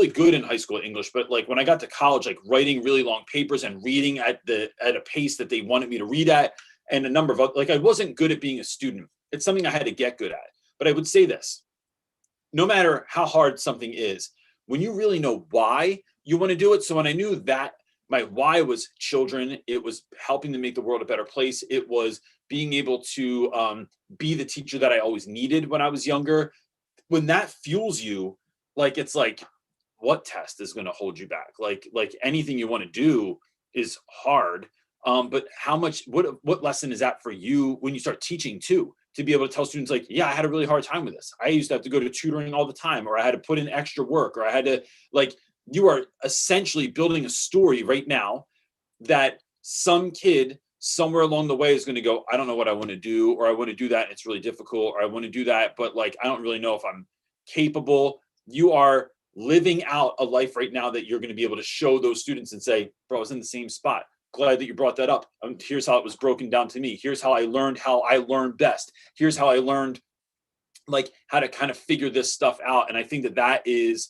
good in high school at English, but like when I got to college, like writing really long papers and reading at a pace that they wanted me to read at, and a number of like I wasn't good at being a student. It's something I had to get good at. But I would say this: no matter how hard something is, when you really know why you want to do it. So when I knew that my why was children. It was helping to make the world a better place. It was being able to be the teacher that I always needed when I was younger. When that fuels you, like, it's like, what test is going to hold you back? Like anything you want to do is hard. But what lesson is that for you when you start teaching too, to be able to tell students like, yeah, I had a really hard time with this. I used to have to go to tutoring all the time, or I had to put in extra work, or I had to, like, you are essentially building a story right now that some kid somewhere along the way is going to go, I don't know what I want to do, or I want to do that and it's really difficult, or I want to do that, but like, I don't really know if I'm capable. You are living out a life right now that you're going to be able to show those students and say, bro, I was in the same spot. Glad that you brought that up. Here's how it was broken down to me. Here's how I learned best. Here's how I learned, like, how to kind of figure this stuff out. And I think that that is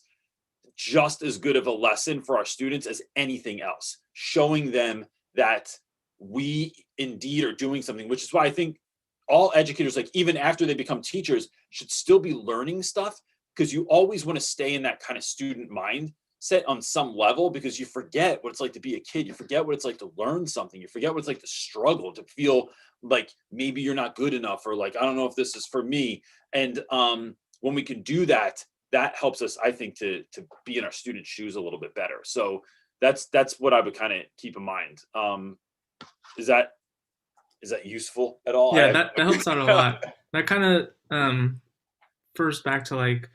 just as good of a lesson for our students as anything else, showing them that we indeed are doing something, which is why I think all educators, like even after they become teachers, should still be learning stuff, because you always want to stay in that kind of student mindset on some level, because you forget what it's like to be a kid. You forget what it's like to learn something. You forget what it's like to struggle, to feel like maybe you're not good enough, or like, I don't know if this is for me. And when we can do that, that helps us, I think, to be in our students' shoes a little bit better. So that's what I would kind of keep in mind. Is that useful at all? Yeah, that helps out a lot. That kind of first back to like,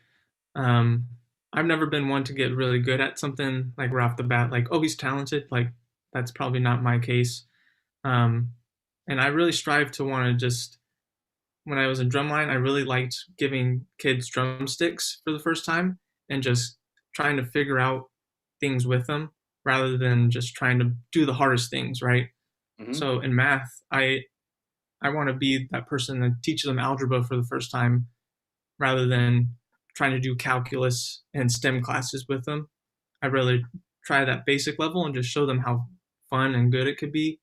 I've never been one to get really good at something like right off the bat, like, oh, he's talented. Like, that's probably not my case. And I really strive to want to just, when I was in drumline, I really liked giving kids drumsticks for the first time and just trying to figure out things with them rather than just trying to do the hardest things, right? Mhm. So in math, I want to be that person that teaches them algebra for the first time rather than trying to do calculus and STEM classes with them. I really try that basic level and just show them how fun and good it could be.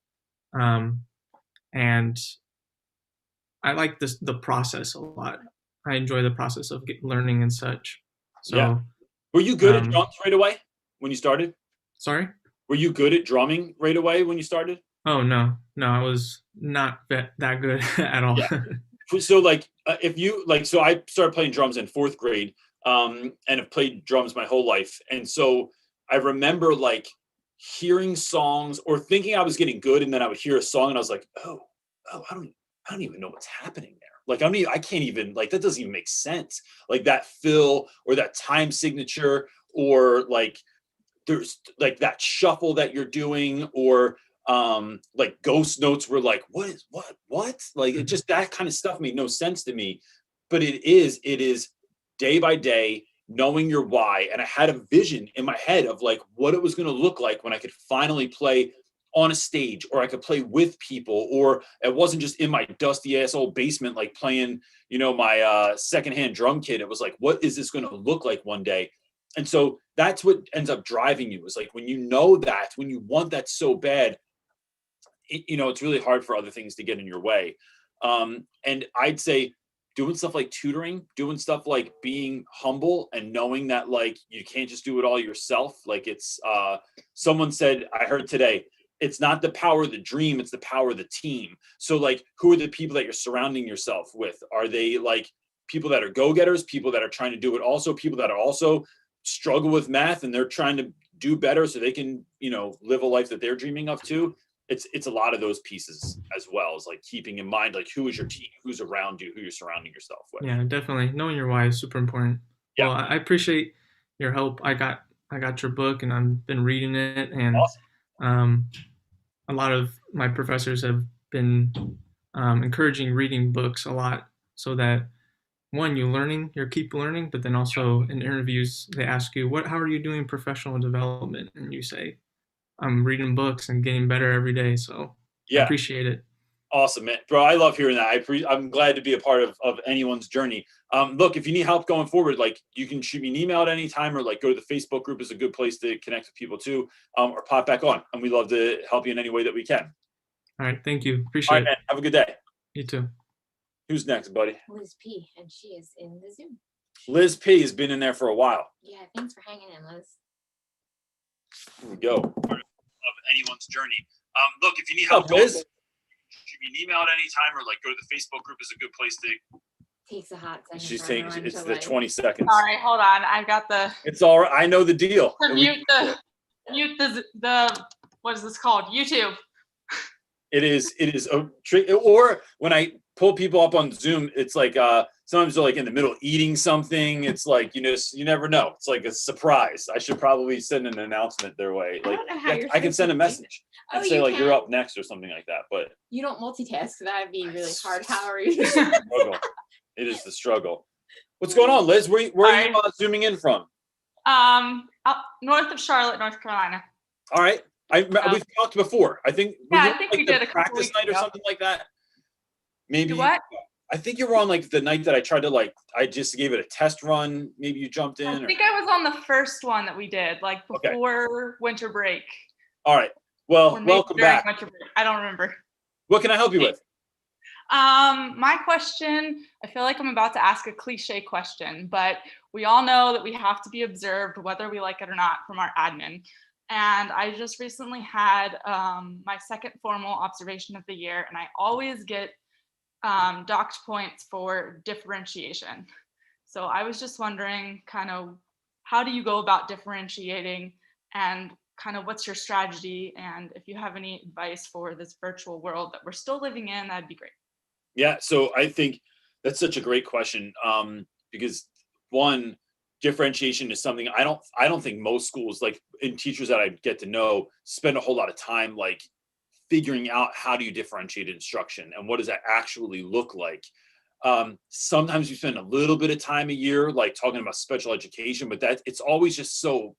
And I like the process a lot. I enjoy the process of learning and such. So, Yeah. Were you good at drums right away when you started? Sorry? Were you good at drumming right away when you started? Oh, no, I was not that good at all. Yeah. So like, if you like, so I started playing drums in 4th grade, and have played drums my whole life. And so I remember like hearing songs or thinking I was getting good, and then I would hear a song and I was like, oh, I don't even know what's happening there. Like, I can't even, like, that doesn't even make sense. Like that fill or that time signature, or like there's like that shuffle that you're doing, or like ghost notes were like, what like, it just, that kind of stuff made no sense to me. But it is day by day knowing your why. And I had a vision in my head of like what it was going to look like when I could finally play on a stage, or I could play with people, or it wasn't just in my dusty ass old basement like playing, my secondhand drum kit. It was like, what is this going to look like one day? And so that's what ends up driving you, is like, when you know that, when you want that so bad, it's really hard for other things to get in your way. And I'd say doing stuff like tutoring, doing stuff like being humble and knowing that like you can't just do it all yourself. Like, it's someone said, I heard today, it's not the power of the dream, it's the power of the team. So like, who are the people that you're surrounding yourself with? Are they like people that are go-getters, people that are trying to do it, also people that are also struggle with math and they're trying to do better so they can, live a life that they're dreaming of too? It's a lot of those pieces, as well as like keeping in mind, like, who is your team, who's around you, who you're surrounding yourself with. Yeah, definitely. Knowing your why is super important. Yeah. Well, I appreciate your help. I got your book and I've been reading it, and Awesome. a lot of my professors have been encouraging reading books a lot, so that one, you keep learning, but then also in interviews they ask you, how are you doing professional development? And you say, I'm reading books and getting better every day. So I Yeah. appreciate it. Awesome, man. Bro, I love hearing that. I'm glad to be a part of anyone's journey. Look, if you need help going forward, like, you can shoot me an email at any time, or like go to the Facebook group is a good place to connect with people too, or pop back on, and we love to help you in any way that we can. All right. Thank you. All Appreciate right, it. man. Have a good day. You too. Who's next, buddy? Liz P, and she is in the Zoom. Liz P has been in there for a while. Yeah, thanks for hanging in, Liz. Here we go. of anyone's journey. Look, if you need Oh, help, going, Liz? shoot me an email at any time, or like go to the Facebook group is a good place to. Takes a hot second. She's for taking. everyone It's to, the like- 20 seconds. All right, hold on. I've got the It's all right. I know the deal. mute the what is this called? YouTube. It is a trick. Or when I pull people up on Zoom, it's like sometimes they're like in the middle eating something. It's like you never know. It's like a surprise. I should probably send an announcement their way. I Like don't know how you're I can supposed send a to do message Oh, and say you like you're can? up next or something like that. But You don't multitask. So that'd be really hard. How are you? struggle. It is the struggle. What's going on, Liz? Where are you zooming in from? Up north of Charlotte, North Carolina. All right. We've talked before. I think. Yeah, were I you think on, we the did a couple practice weeks night or ago. something like that. Maybe. You what? I think you were on like the night that I tried to I just gave it a test run. Maybe you jumped in. I think I was on the first one that we did, like Okay. before winter break. All right. Well, Or maybe welcome during back. winter break. I don't remember. What can I help you with? My question, I feel like I'm about to ask a cliche question, but we all know that we have to be observed whether we like it or not from our admin. And I just recently had my second formal observation of the year, and I always get docked points for differentiation. So I was just wondering kind of how do you go about differentiating, and kind of what's your strategy? And if you have any advice for this virtual world that we're still living in, that'd be great. Yeah. So I think that's such a great question because one, differentiation is something I don't think most schools, like in teachers that I get to know, spend a whole lot of time like figuring out how do you differentiate instruction and what does that actually look like. Sometimes you spend a little bit of time a year like talking about special education, but that it's always just so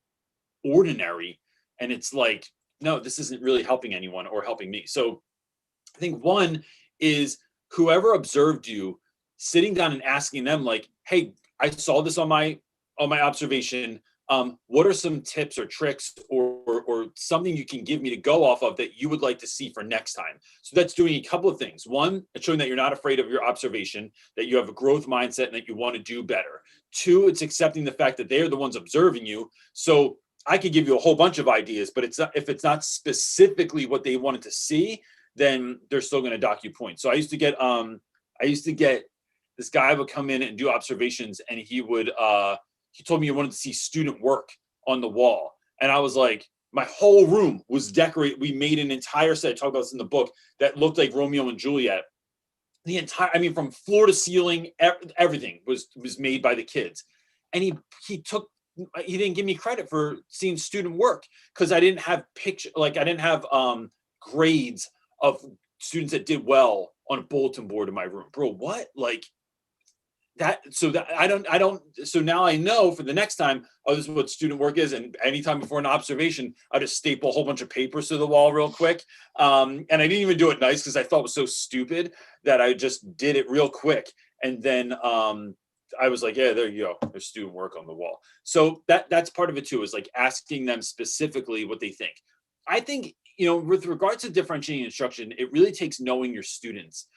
ordinary, and it's like, no, this isn't really helping anyone or helping me. So I think one is whoever observed you, sitting down and asking them like, hey, I saw this on my observation. What are some tips or tricks or something you can give me to go off of that you would like to see for next time? So that's doing a couple of things. One, it's showing that you're not afraid of your observation, that you have a growth mindset and that you want to do better. Two, it's accepting the fact that they're the ones observing you. So I could give you a whole bunch of ideas, but if it's not specifically what they wanted to see, then they're still going to dock you points. So I used to get this guy would come in and do observations, and he told me he wanted to see student work on the wall. And I was like, my whole room was decorated. We made an entire set, I talk about this in the book, that looked like Romeo and Juliet. The entire, I mean, from floor to ceiling, everything was made by the kids. And he didn't give me credit for seeing student work because I didn't have grades of students that did well on a bulletin board in my room. Bro, what? Like that, so now I know for the next time, oh, this is what student work is. And anytime before an observation, I just staple a whole bunch of papers to the wall real quick. And I didn't even do it nice because I thought it was so stupid that I just did it real quick. And then I was like, yeah, there you go. There's student work on the wall. So that's part of it too, is like asking them specifically what they think. I think, with regards to differentiating instruction, it really takes knowing your students.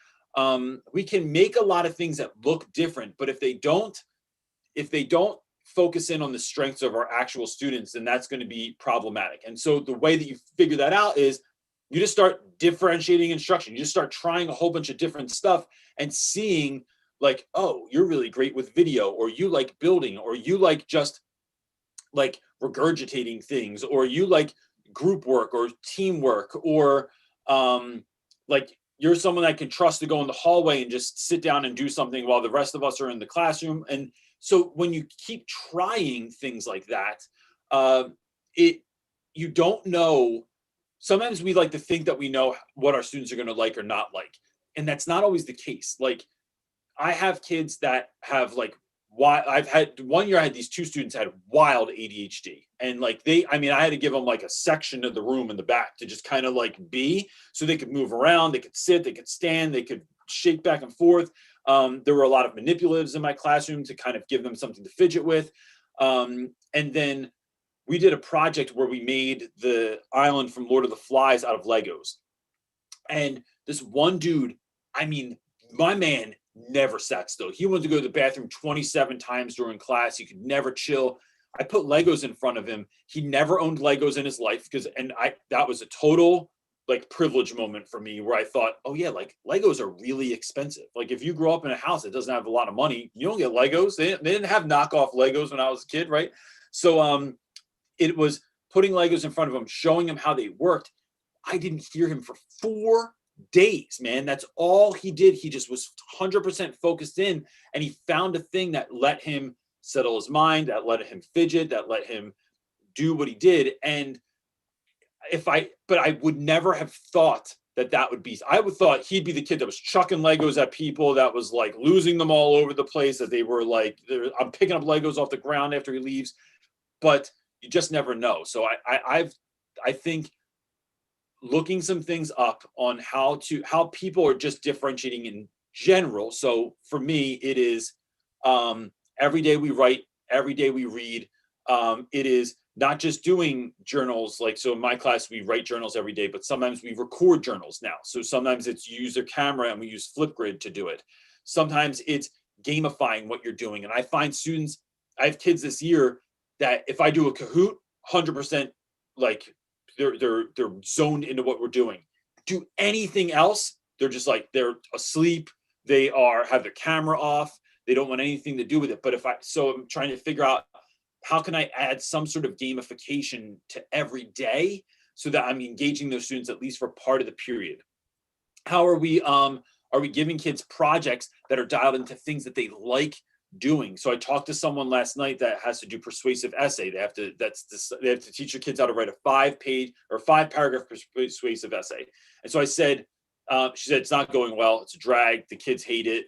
We can make a lot of things that look different, but if they don't focus in on the strengths of our actual students, then that's going to be problematic. And so the way that you figure that out is you just start differentiating instruction. You just start trying a whole bunch of different stuff and seeing like, oh, you're really great with video, or you like building, or you like just like regurgitating things, or you like group work or teamwork, or like you're someone that can trust to go in the hallway and just sit down and do something while the rest of us are in the classroom. And so when you keep trying things like that, you don't know. Sometimes we like to think that we know what our students are going to like or not like. And that's not always the case. Like I have kids that have like, I've had one year I had these two students had wild ADHD, and like I had to give them like a section of the room in the back to just kind of like be, so they could move around, they could sit, they could stand, they could shake back and forth. There were a lot of manipulatives in my classroom to kind of give them something to fidget with. And then we did a project where we made the island from Lord of the Flies out of Legos. And this one dude, my man never sat still. He wanted to go to the bathroom 27 times during class. He could never chill. I put Legos in front of him. He never owned Legos in his life that was a total like privilege moment for me where I thought, oh yeah, like Legos are really expensive. Like if you grow up in a house that doesn't have a lot of money, you don't get Legos. They didn't have knockoff Legos when I was a kid, right? So it was putting Legos in front of him, showing him how they worked. I didn't hear him for 4 days, man. That's all he did. He just was 100% focused in, and he found a thing that let him settle his mind, that let him fidget, that let him do what he did. And but I would never have thought that would be, I would thought he'd be the kid that was chucking Legos at people, that was like losing them all over the place, that they were like, I'm picking up Legos off the ground after he leaves, but you just never know. So I think looking some things up on how people are just differentiating in general. So for me, it is every day we write, every day we read. It is not just doing journals. Like, so in my class, we write journals every day, but sometimes we record journals now. So sometimes it's you use a camera and we use Flipgrid to do it. Sometimes it's gamifying what you're doing. And I find students, I have kids this year that if I do a Kahoot, 100% like they're zoned into what we're doing. Do anything else, they're just like, they're asleep. They have their camera off. They don't want anything to do with it. But so I'm trying to figure out, how can I add some sort of gamification to every day so that I'm engaging those students at least for part of the period? How are we giving kids projects that are dialed into things that they like doing? So I talked to someone last night that has to do persuasive essay. They have to teach their kids how to write a 5-page or 5-paragraph persuasive essay. And so I said, she said, it's not going well. It's a drag. The kids hate it.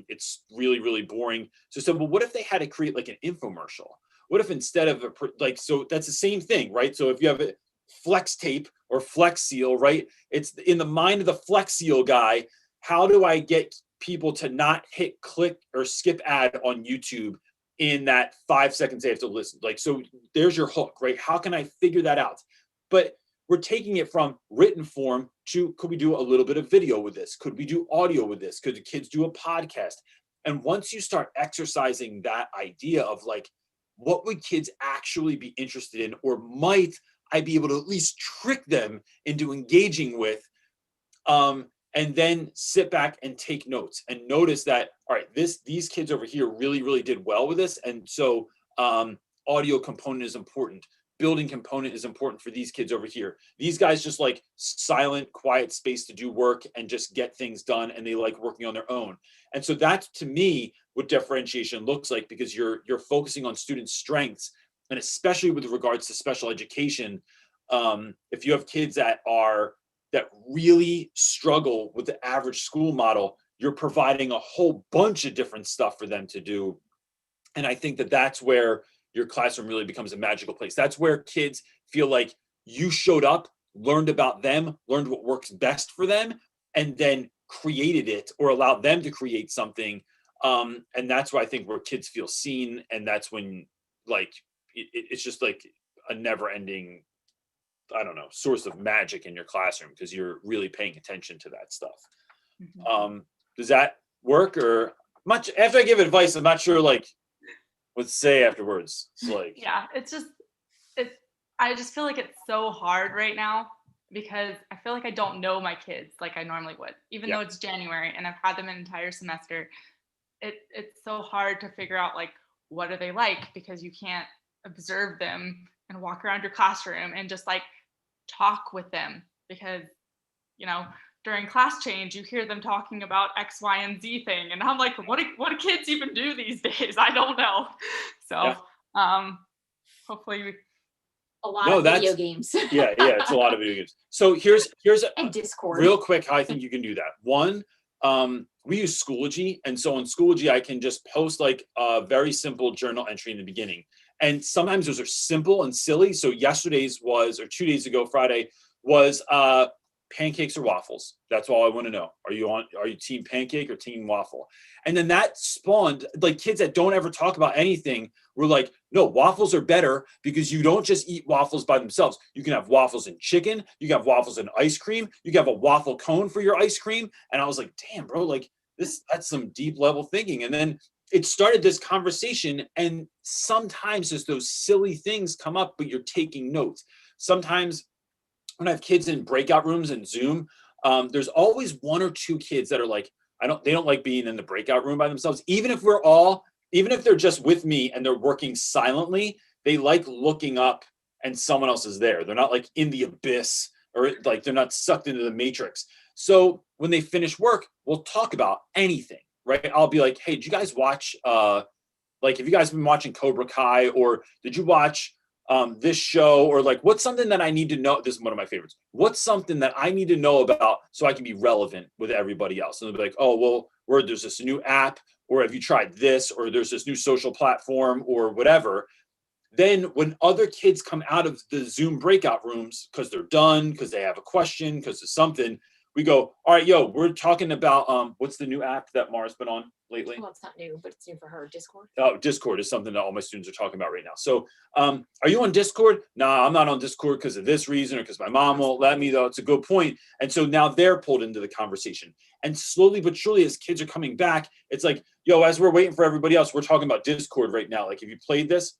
It's really boring. So I said, well, what if they had to create like an infomercial? What if instead of so that's the same thing, right? So if you have a flex tape or flex seal, right? It's in the mind of the flex seal guy. How do I get people to not hit click or skip ad on YouTube in that 5 seconds they have to listen? Like, so there's your hook, right? How can I figure that out? But we're taking it from written form to, could we do a little bit of video with this? Could we do audio with this? Could the kids do a podcast? And once you start exercising that idea of like, what would kids actually be interested in, or might I be able to at least trick them into engaging with, and then sit back and take notes and notice that, all right, these kids over here really did well with this. And so audio component is important. Building component is important for these kids over here. These guys just like silent, quiet space to do work and just get things done, and they like working on their own. And so that's, to me, what differentiation looks like, because you're focusing on student strengths, and especially with regards to special education. If you have kids that really struggle with the average school model, you're providing a whole bunch of different stuff for them to do. And I think that's where your classroom really becomes a magical place. That's where kids feel like you showed up, learned about them, learned what works best for them, and then created it or allowed them to create something. And that's why I think where kids feel seen. And that's when like, it's just like a never ending, I don't know, source of magic in your classroom, because you're really paying attention to that stuff. Mm-hmm. Does that work? Or much after I give advice, I'm not sure like what to say afterwards. It's like, yeah, I just feel like it's so hard right now, because I feel like I don't know my kids like I normally would, even though it's January and I've had them an entire semester. It's so hard to figure out like, what are they like, because you can't observe them and walk around your classroom and just like talk with them, because, you know, during class change, you hear them talking about X, Y, and Z thing. And I'm like, what do kids even do these days? I don't know. So hopefully a lot of video games. yeah, it's a lot of video games. So here's and Discord. Real quick how I think you can do that. One, we use Schoology, and so on Schoology I can just post like a very simple journal entry in the beginning, and sometimes those are simple and silly. So yesterday's was, or 2 days ago, Friday, was pancakes or waffles. That's all I want to know. Are you team pancake or team waffle? And then that spawned like kids that don't ever talk about anything were like, no, waffles are better because you don't just eat waffles by themselves. You can have waffles and chicken. You can have waffles and ice cream. You can have a waffle cone for your ice cream. And I was like, damn, bro, like that's some deep level thinking. And then it started this conversation, and sometimes just those silly things come up, but you're taking notes. Sometimes when I have kids in breakout rooms and Zoom, there's always one or two kids that are like, they don't like being in the breakout room by themselves. Even if they're just with me and they're working silently, they like looking up and someone else is there. They're not like in the abyss, or like they're not sucked into the matrix. So when they finish work, we'll talk about anything, right? I'll be like, hey, did you guys watch, like, have you guys been watching Cobra Kai, or did you watch this show, or like, what's something that I need to know? This is one of my favorites. What's something that I need to know about so I can be relevant with everybody else? And they'll be like, oh, well, there's this new app, or have you tried this, or there's this new social platform, or whatever. Then when other kids come out of the Zoom breakout rooms, because they're done, because they have a question, because of something, we go, all right, yo, we're talking about what's the new app that Mara's been on lately? Well, it's not new, but it's new for her. Discord. Oh, Discord is something that all my students are talking about right now. So are you on Discord? No, I'm not on Discord because of this reason, or because my mom won't let me, though. It's a good point. And so now they're pulled into the conversation. And slowly but surely, as kids are coming back, it's like, yo, as we're waiting for everybody else, we're talking about Discord right now. Like, have you played this?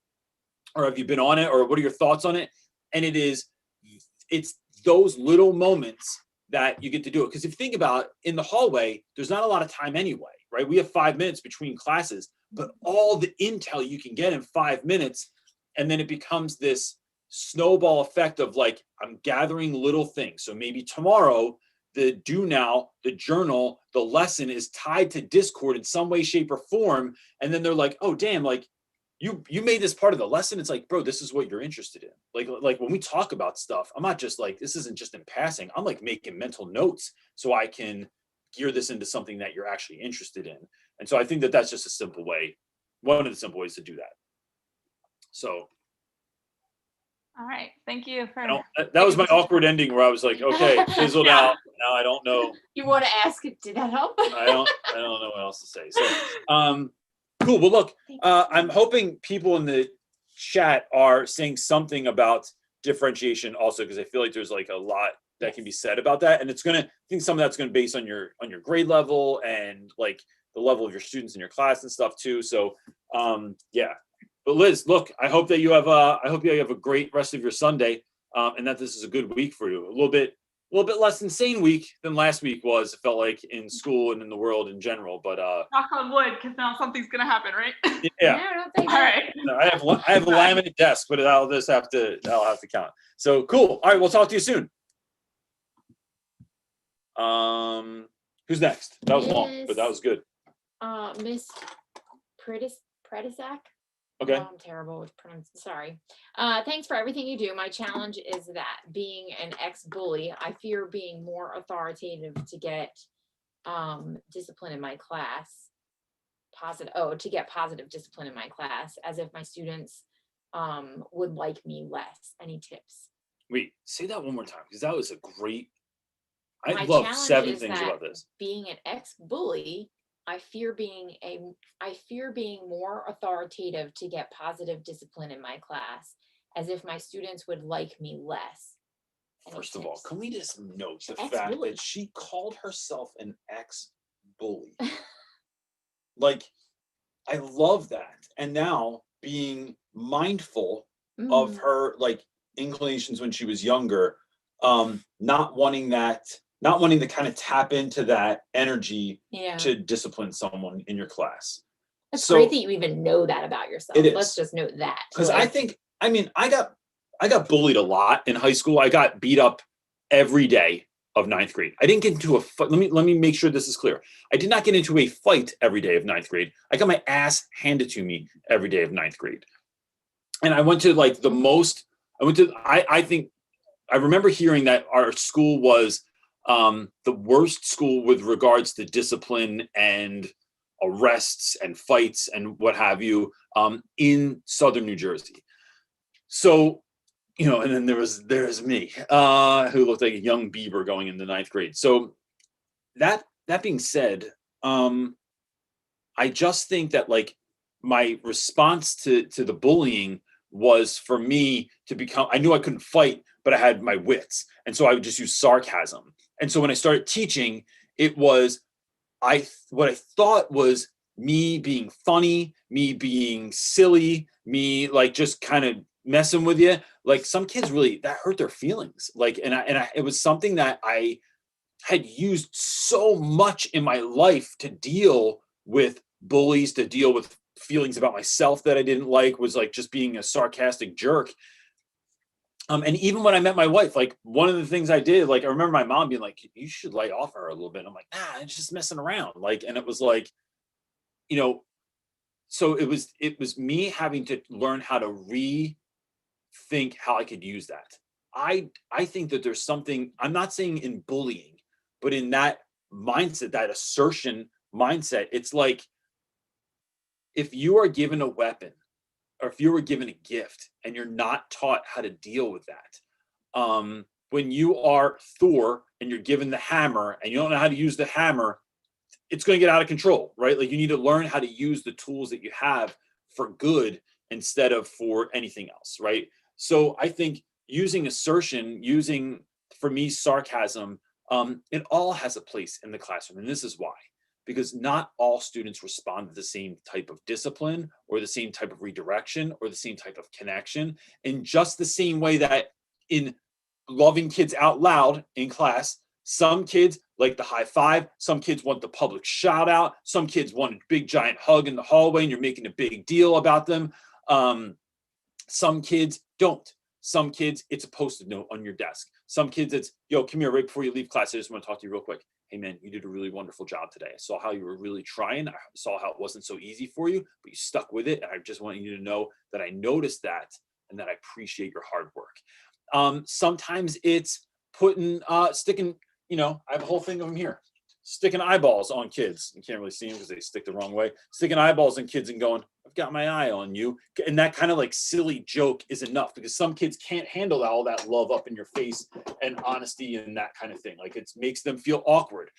Or have you been on it? Or what are your thoughts on it? And it's those little moments that you get to do it. Because if you think about it, in the hallway, there's not a lot of time anyway, right? We have 5 minutes between classes, but all the intel you can get in 5 minutes, and then it becomes this snowball effect of like, I'm gathering little things. So maybe tomorrow, the do now, the journal, the lesson is tied to Discord in some way, shape, or form. And then they're like, oh, damn, like, you made this part of the lesson. It's like, bro, this is what you're interested in. Like when we talk about stuff, I'm not just like, this isn't just in passing. I'm like making mental notes so I can gear this into something that you're actually interested in. And so I think that that's just a simple way, one of the simple ways to do that. So. All right. Thank you for that was my awkward ending where I was like, okay, fizzled out. Now I don't know. You want to ask, did that help? I don't know what else to say. So, cool. Well, look, I'm hoping people in the chat are saying something about differentiation also, because I feel like there's like a lot that can be said about that. And I think some of that's going to be based on your grade level and like the level of your students in your class and stuff too. So, yeah. But Liz, look, I hope you have a great rest of your Sunday, and that this is a good week for you. A little bit less insane week than last week was. It felt like in school and in the world in general. But knock on wood, because now something's gonna happen, right? Yeah. All right. No, I have a laminate desk, but I'll have to count. So cool. All right, we'll talk to you soon. Who's next? That was long, but that was good. Miss Predisac. Okay. Oh, I'm terrible with pronunciation. Sorry. Thanks for everything you do. My challenge is that being an ex-bully, I fear being more authoritative to get discipline in my class. To get positive discipline in my class, as if my students would like me less. Any tips? Wait, say that one more time, because that was a great. I My love challenge 7 is things that about this. Being an ex-bully, I fear being more authoritative to get positive discipline in my class, as if my students would like me less. First of all, can we just note the fact Ex-bully. that she called herself an ex-bully? Like, I love that. And now being mindful of her like inclinations when she was younger, not wanting to kind of tap into that energy to discipline someone in your class. It's great that you even know that about yourself. It is. Let's just note that. Because I got bullied a lot in high school. I got beat up every day of 9th grade. I didn't get into a fight. Let me make sure this is clear. I did not get into a fight every day of 9th grade. I got my ass handed to me every day of 9th grade. And I went to like I remember hearing that our school was the worst school with regards to discipline and arrests and fights and what have you in Southern New Jersey. So, and then there's me who looked like a young beaver going into 9th grade. So that being said, I just think that like my response to the bullying was for me to become, I knew I couldn't fight, but I had my wits. And so I would just use sarcasm. And so when I started teaching, it was, what I thought was me being funny, me being silly, me like just kind of messing with you. Like some kids really, that hurt their feelings. Like, it was something that I had used so much in my life to deal with bullies, to deal with feelings about myself that I didn't like, was like just being a sarcastic jerk. And even when I met my wife, like one of the things I did, like I remember my mom being like, you should lay off her a little bit. I'm like, nah, it's just messing around. Like, and it was like, you know, so it was me having to learn how to rethink how I could use that. I think that there's something, I'm not saying in bullying, but in that mindset, that assertion mindset, it's like if you are given a weapon or if you were given a gift and you're not taught how to deal with that, when you are Thor and you're given the hammer and you don't know how to use the hammer, it's going to get out of control, right? Like you need to learn how to use the tools that you have for good instead of for anything else, right? So I think using assertion, using, for me, sarcasm, it all has a place in the classroom. And this is why. Because not all students respond to the same type of discipline or the same type of redirection or the same type of connection. In just the same way that in loving kids out loud in class, some kids like the high five, some kids want the public shout out, some kids want a big giant hug in the hallway and you're making a big deal about them. Some kids don't. Some kids, it's a post-it note on your desk. Some kids, it's, yo, come here right before you leave class. I just want to talk to you real quick. Hey man, you did a really wonderful job today. I saw how you were really trying. I saw how it wasn't so easy for you, but you stuck with it. And I just want you to know that I noticed that and that I appreciate your hard work. Sometimes it's sticking, I have a whole thing of them here. Sticking eyeballs on kids. You can't really see them because they stick the wrong way. Sticking eyeballs on kids and going, I've got my eye on you. And that kind of like silly joke is enough because some kids can't handle all that love up in your face and honesty and that kind of thing. Like it makes them feel awkward.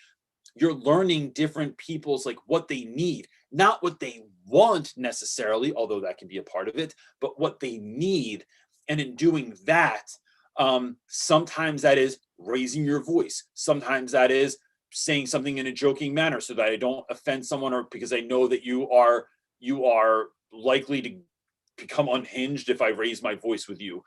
You're learning different people's like what they need, not what they want necessarily, although that can be a part of it, but what they need. And in doing that, sometimes that is raising your voice. Sometimes that is saying something in a joking manner so that I don't offend someone or because I know that you are likely to become unhinged if I raise my voice with you.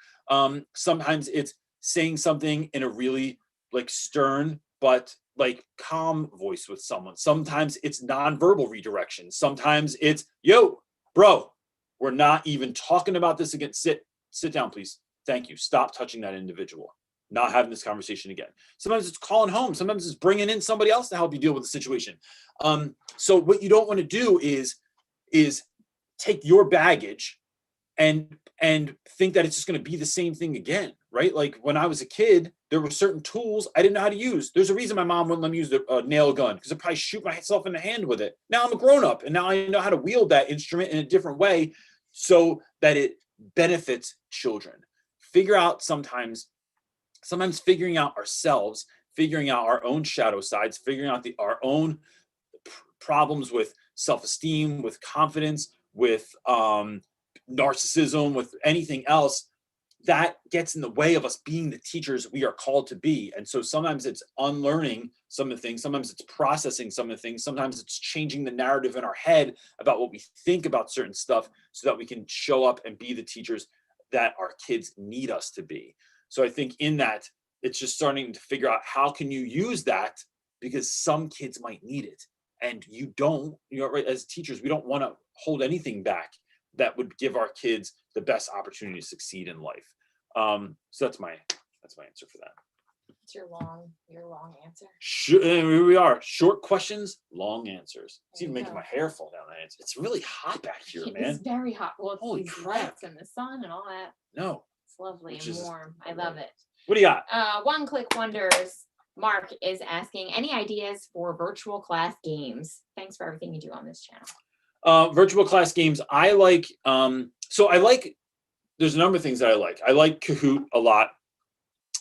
Sometimes it's saying something in a really like stern but like calm voice with someone. Sometimes it's nonverbal redirection. Sometimes it's, yo, bro, we're not even talking about this again. Sit down, please. Thank you. Stop touching that individual. Not having this conversation again. Sometimes it's calling home. Sometimes it's bringing in somebody else to help you deal with the situation. So what you don't want to do is take your baggage and think that it's just going to be the same thing again, right? Like when I was a kid, there were certain tools I didn't know how to use. There's a reason my mom wouldn't let me use a nail gun because I'd probably shoot myself in the hand with it. Now I'm a grown up and now I know how to wield that instrument in a different way so that it benefits children. Figure out sometimes figuring out ourselves, figuring out our own shadow sides, figuring out our own problems with self-esteem, with confidence, with narcissism, with anything else that gets in the way of us being the teachers we are called to be. And so sometimes it's unlearning some of the things, sometimes it's processing some of the things, sometimes it's changing the narrative in our head about what we think about certain stuff so that we can show up and be the teachers that our kids need us to be. So I think in that, it's just starting to figure out how can you use that because some kids might need it and you don't, right? As teachers, we don't want to hold anything back that would give our kids the best opportunity to succeed in life. So that's my answer for that. It's your long answer. Here we are. Short questions, long answers. It's even making go. my hair fall down. It's really hot back here, man. It's very hot. Well, it's Holy these crap. lights and the sun and all that. No. It's lovely Which and is warm. I love it. What do you got? One Click Wonders. Mark is asking, any ideas for virtual class games? Thanks for everything you do on this channel. Virtual class games. I like, there's a number of things that I like. I like Kahoot a lot.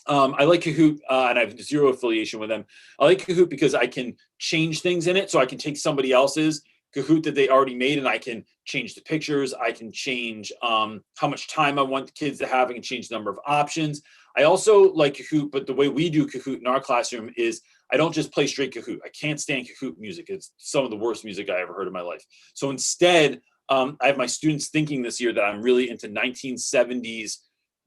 I like Kahoot and I have zero affiliation with them. I like Kahoot because I can change things in it. So I can take somebody else's Kahoot that they already made and I can change the pictures. I can change how much time I want the kids to have. I can change the number of options. I also like Kahoot, but the way we do Kahoot in our classroom is I don't just play straight Kahoot. I can't stand Kahoot music. It's some of the worst music I ever heard in my life. So instead, I have my students thinking this year that I'm really into 1970s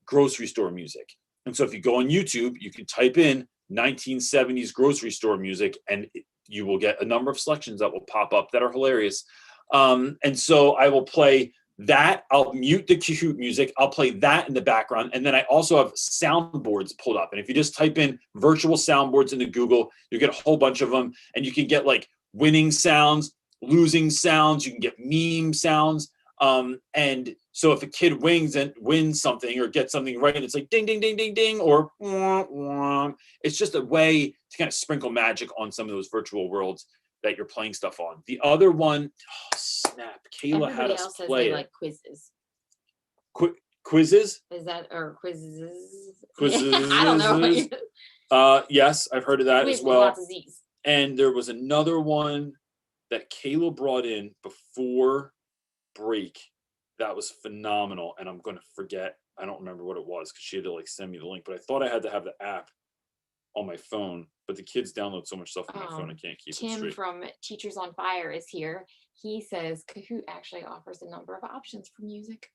grocery store music. And so if you go on YouTube, you can type in 1970s grocery store music, and you will get a number of selections that will pop up that are hilarious. And so I will play that. I'll mute the Kahoot music. I'll play that in the background. And then I also have soundboards pulled up. And if you just type in virtual soundboards into Google, you get a whole bunch of them. And you can get like winning sounds, losing sounds. You can get meme sounds. And so if a kid wins something or gets something right, and it's like ding, ding, ding, ding, ding, or wah, wah, it's just a way to kind of sprinkle magic on some of those virtual worlds that you're playing stuff on. The other one, oh, snap, Kayla had us else says play they it. like quizzes. Quizzes? Is that, or quizzes? Quizzes. I don't know. Yes, I've heard of that Quiz as with well. lots of Z's. And there was another one that Kayla brought in before break that was phenomenal. And I'm going to forget. I don't remember what it was because she had to like send me the link, but I thought I had to have the app on my phone, but the kids download so much stuff on my phone, I can't keep it Tim straight. from Teachers on Fire is here. He says Kahoot actually offers a number of options for music.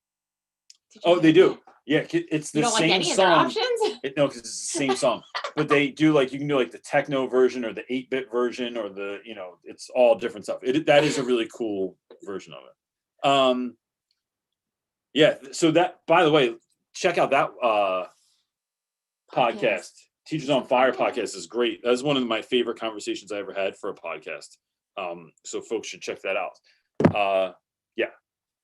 Oh, they do. Yeah, it's You the don't like same any of their song. options? No, because it's the same song. But they do like, you can do like the techno version or the 8-bit version or the, it's all different stuff. That is a really cool version of it. Yeah, so that, by the way, check out that podcast. Teachers on Fire podcast is great. That's one of my favorite conversations I ever had for a podcast. So folks should check that out. Yeah.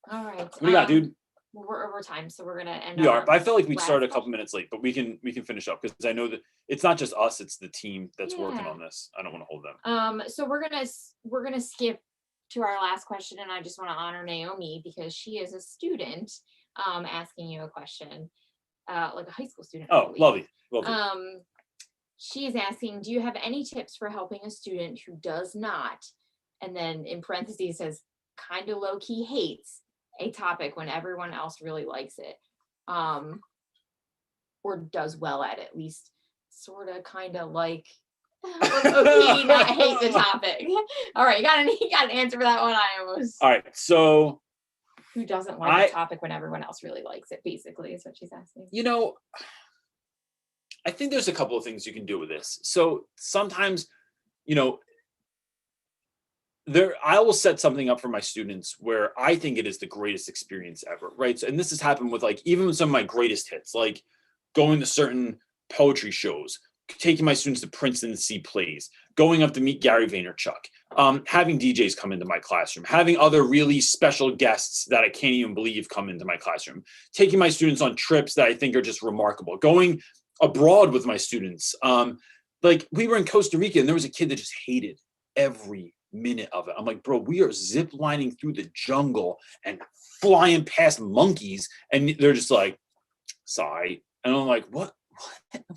All right. What do you got, dude? We're over time, so we're gonna end. We are, but I felt like we last started a couple question. minutes late, but we can finish up because I know that it's not just us; it's the team that's working Yeah. on this. I don't want to hold them. So we're gonna skip to our last question, and I just want to honor Naomi because she is a student asking you a question, like a high school student. I Oh, believe. lovely. She is asking, do you have any tips for helping a student who does not, and then in parentheses says, kind of low key hates a topic when everyone else really likes it, or does well at least, sort of, kind of like, low-key not hate the topic. All right, you got an answer for that one. All right, so who doesn't like the topic when everyone else really likes it? Basically, is what she's asking. I think there's a couple of things you can do with this. So sometimes, I will set something up for my students where I think it is the greatest experience ever, right? So, and this has happened with like, even with some of my greatest hits, like going to certain poetry shows, taking my students to Princeton to see plays, going up to meet Gary Vaynerchuk, having DJs come into my classroom, having other really special guests that I can't even believe come into my classroom, taking my students on trips that I think are just remarkable, going abroad with my students. Like we were in Costa Rica and there was a kid that just hated every minute of it. I'm like, bro, we are zip lining through the jungle and flying past monkeys, and they're just like, sorry. And I'm like, what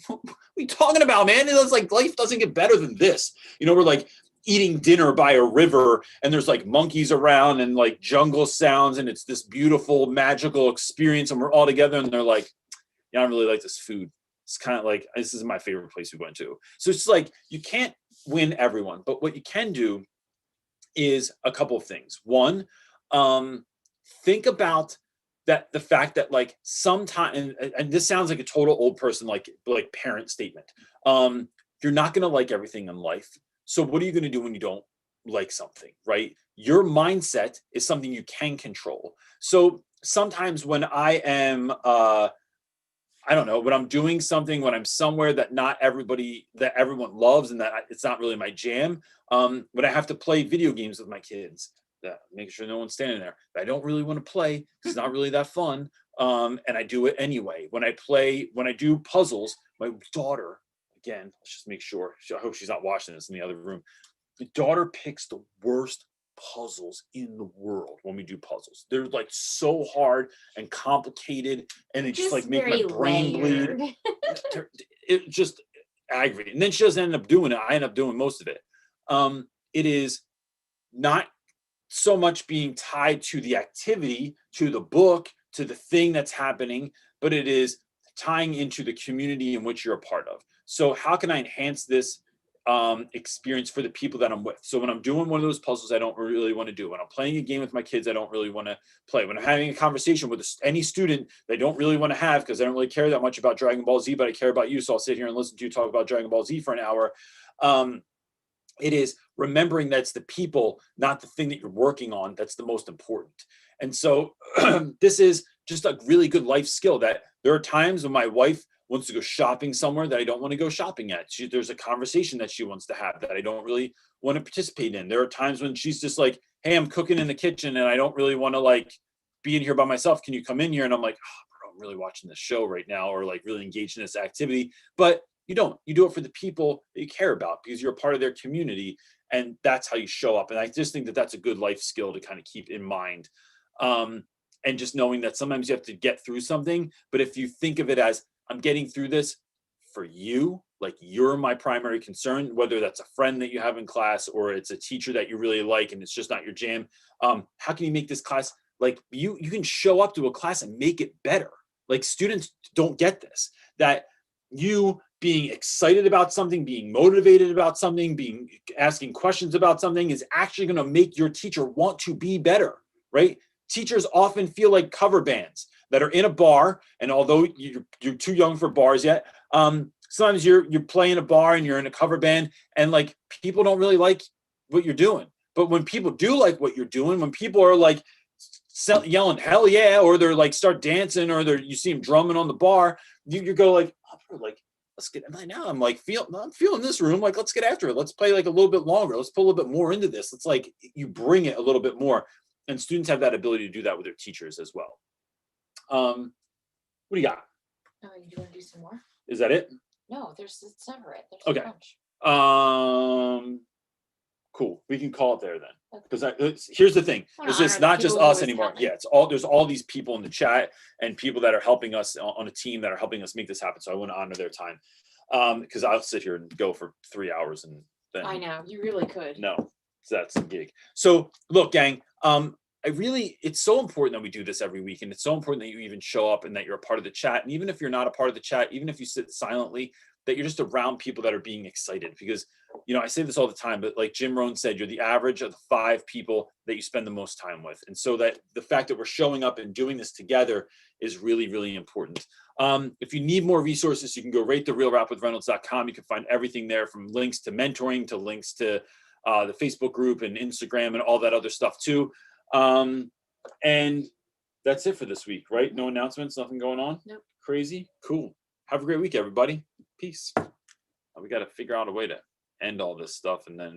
are you talking about, man? And it's like, life doesn't get better than this. We're like eating dinner by a river and there's like monkeys around and like jungle sounds, and it's this beautiful magical experience, and we're all together, and they're like, yeah, I don't really like this food. It's kind of like, this is my favorite place we went to. So it's like, you can't win everyone, but what you can do is a couple of things. One, think about that, the fact that like sometimes, and this sounds like a total old person, like parent statement. You're not going to like everything in life. So what are you going to do when you don't like something, right? Your mindset is something you can control. So sometimes when I am, I don't know, when I'm doing something, when I'm somewhere that everyone loves and that it's not really my jam, when I have to play video games with my kids, making sure no one's standing there, I don't really want to play, it's not really that fun, and I do it anyway. When I do puzzles, my daughter, again, let's just make sure, I hope she's not watching this in the other room, the daughter picks the worst puzzles in the world when we do puzzles. They're like so hard and complicated, and they just like make my brain bleed. It just aggravating. And then she doesn't end up doing it. I end up doing most of it. It is not so much being tied to the activity, to the book, to the thing that's happening, but it is tying into the community in which you're a part of. So how can I enhance this experience for the people that I'm with. So when I'm doing one of those puzzles, I don't really want to do. When I'm playing a game with my kids, I don't really want to play. When I'm having a conversation with any student they don't really want to have because I don't really care that much about Dragon Ball Z, but I care about you. So I'll sit here and listen to you talk about Dragon Ball Z for an hour. It is remembering that's the people, not the thing that you're working on, that's the most important. And so this is just a really good life skill that there are times when my wife wants to go shopping somewhere that I don't want to go shopping at. There's a conversation that she wants to have that I don't really want to participate in. There are times when she's just like, hey, I'm cooking in the kitchen and I don't really want to like be in here by myself. Can you come in here? And I'm like, oh, bro, I'm really watching this show right now, or like really engaged in this activity. But you don't. You do it for the people that you care about because you're a part of their community. And that's how you show up. And I just think that that's a good life skill to kind of keep in mind. And just knowing that sometimes you have to get through something. But if you think of it as, I'm getting through this for you, like you're my primary concern, whether that's a friend that you have in class or it's a teacher that you really like and it's just not your jam. How can you make this class, like you can show up to a class and make it better. Like students don't get this, that you being excited about something, being motivated about something, asking questions about something is actually going to make your teacher want to be better, right? Teachers often feel like cover bands that are in a bar, and although you're too young for bars yet, sometimes you're playing a bar and you're in a cover band, and like people don't really like what you're doing. But when people do like what you're doing, when people are like yelling hell yeah, or they're like start dancing, or you see them drumming on the bar, you go like, oh, like let's get. Now I'm like I'm feeling this room. Like let's get after it. Let's play like a little bit longer. Let's put a little bit more into this. Let's like you bring it a little bit more, and students have that ability to do that with their teachers as well. What do you got? Oh, you want to do some more? Is that it? No, it's never it. There's Okay. a bunch. Cool. We can call it there then. Okay. Because here's the thing: I wanna is it's honor the not just people who us always anymore. comment. Yeah, there's all these people in the chat and people that are helping us on a team that are helping us make this happen. So I want to honor their time. Because I'll sit here and go for 3 hours and then I know, you really could. no, so that's a gig. So look, gang, it's so important that we do this every week, and it's so important that you even show up and that you're a part of the chat. And even if you're not a part of the chat, even if you sit silently, that you're just around people that are being excited. Because, I say this all the time, but like Jim Rohn said, you're the average of the 5 people that you spend the most time with. And so that the fact that we're showing up and doing this together is really, really important. If you need more resources, you can go right to realrapwithreynolds.com. You can find everything there, from links to mentoring to links to the Facebook group and Instagram and all that other stuff too. And that's it for this week, right? No announcements, nothing going on. Nope. Crazy. Cool. Have a great week, everybody. Peace. We got to figure out a way to end all this stuff and then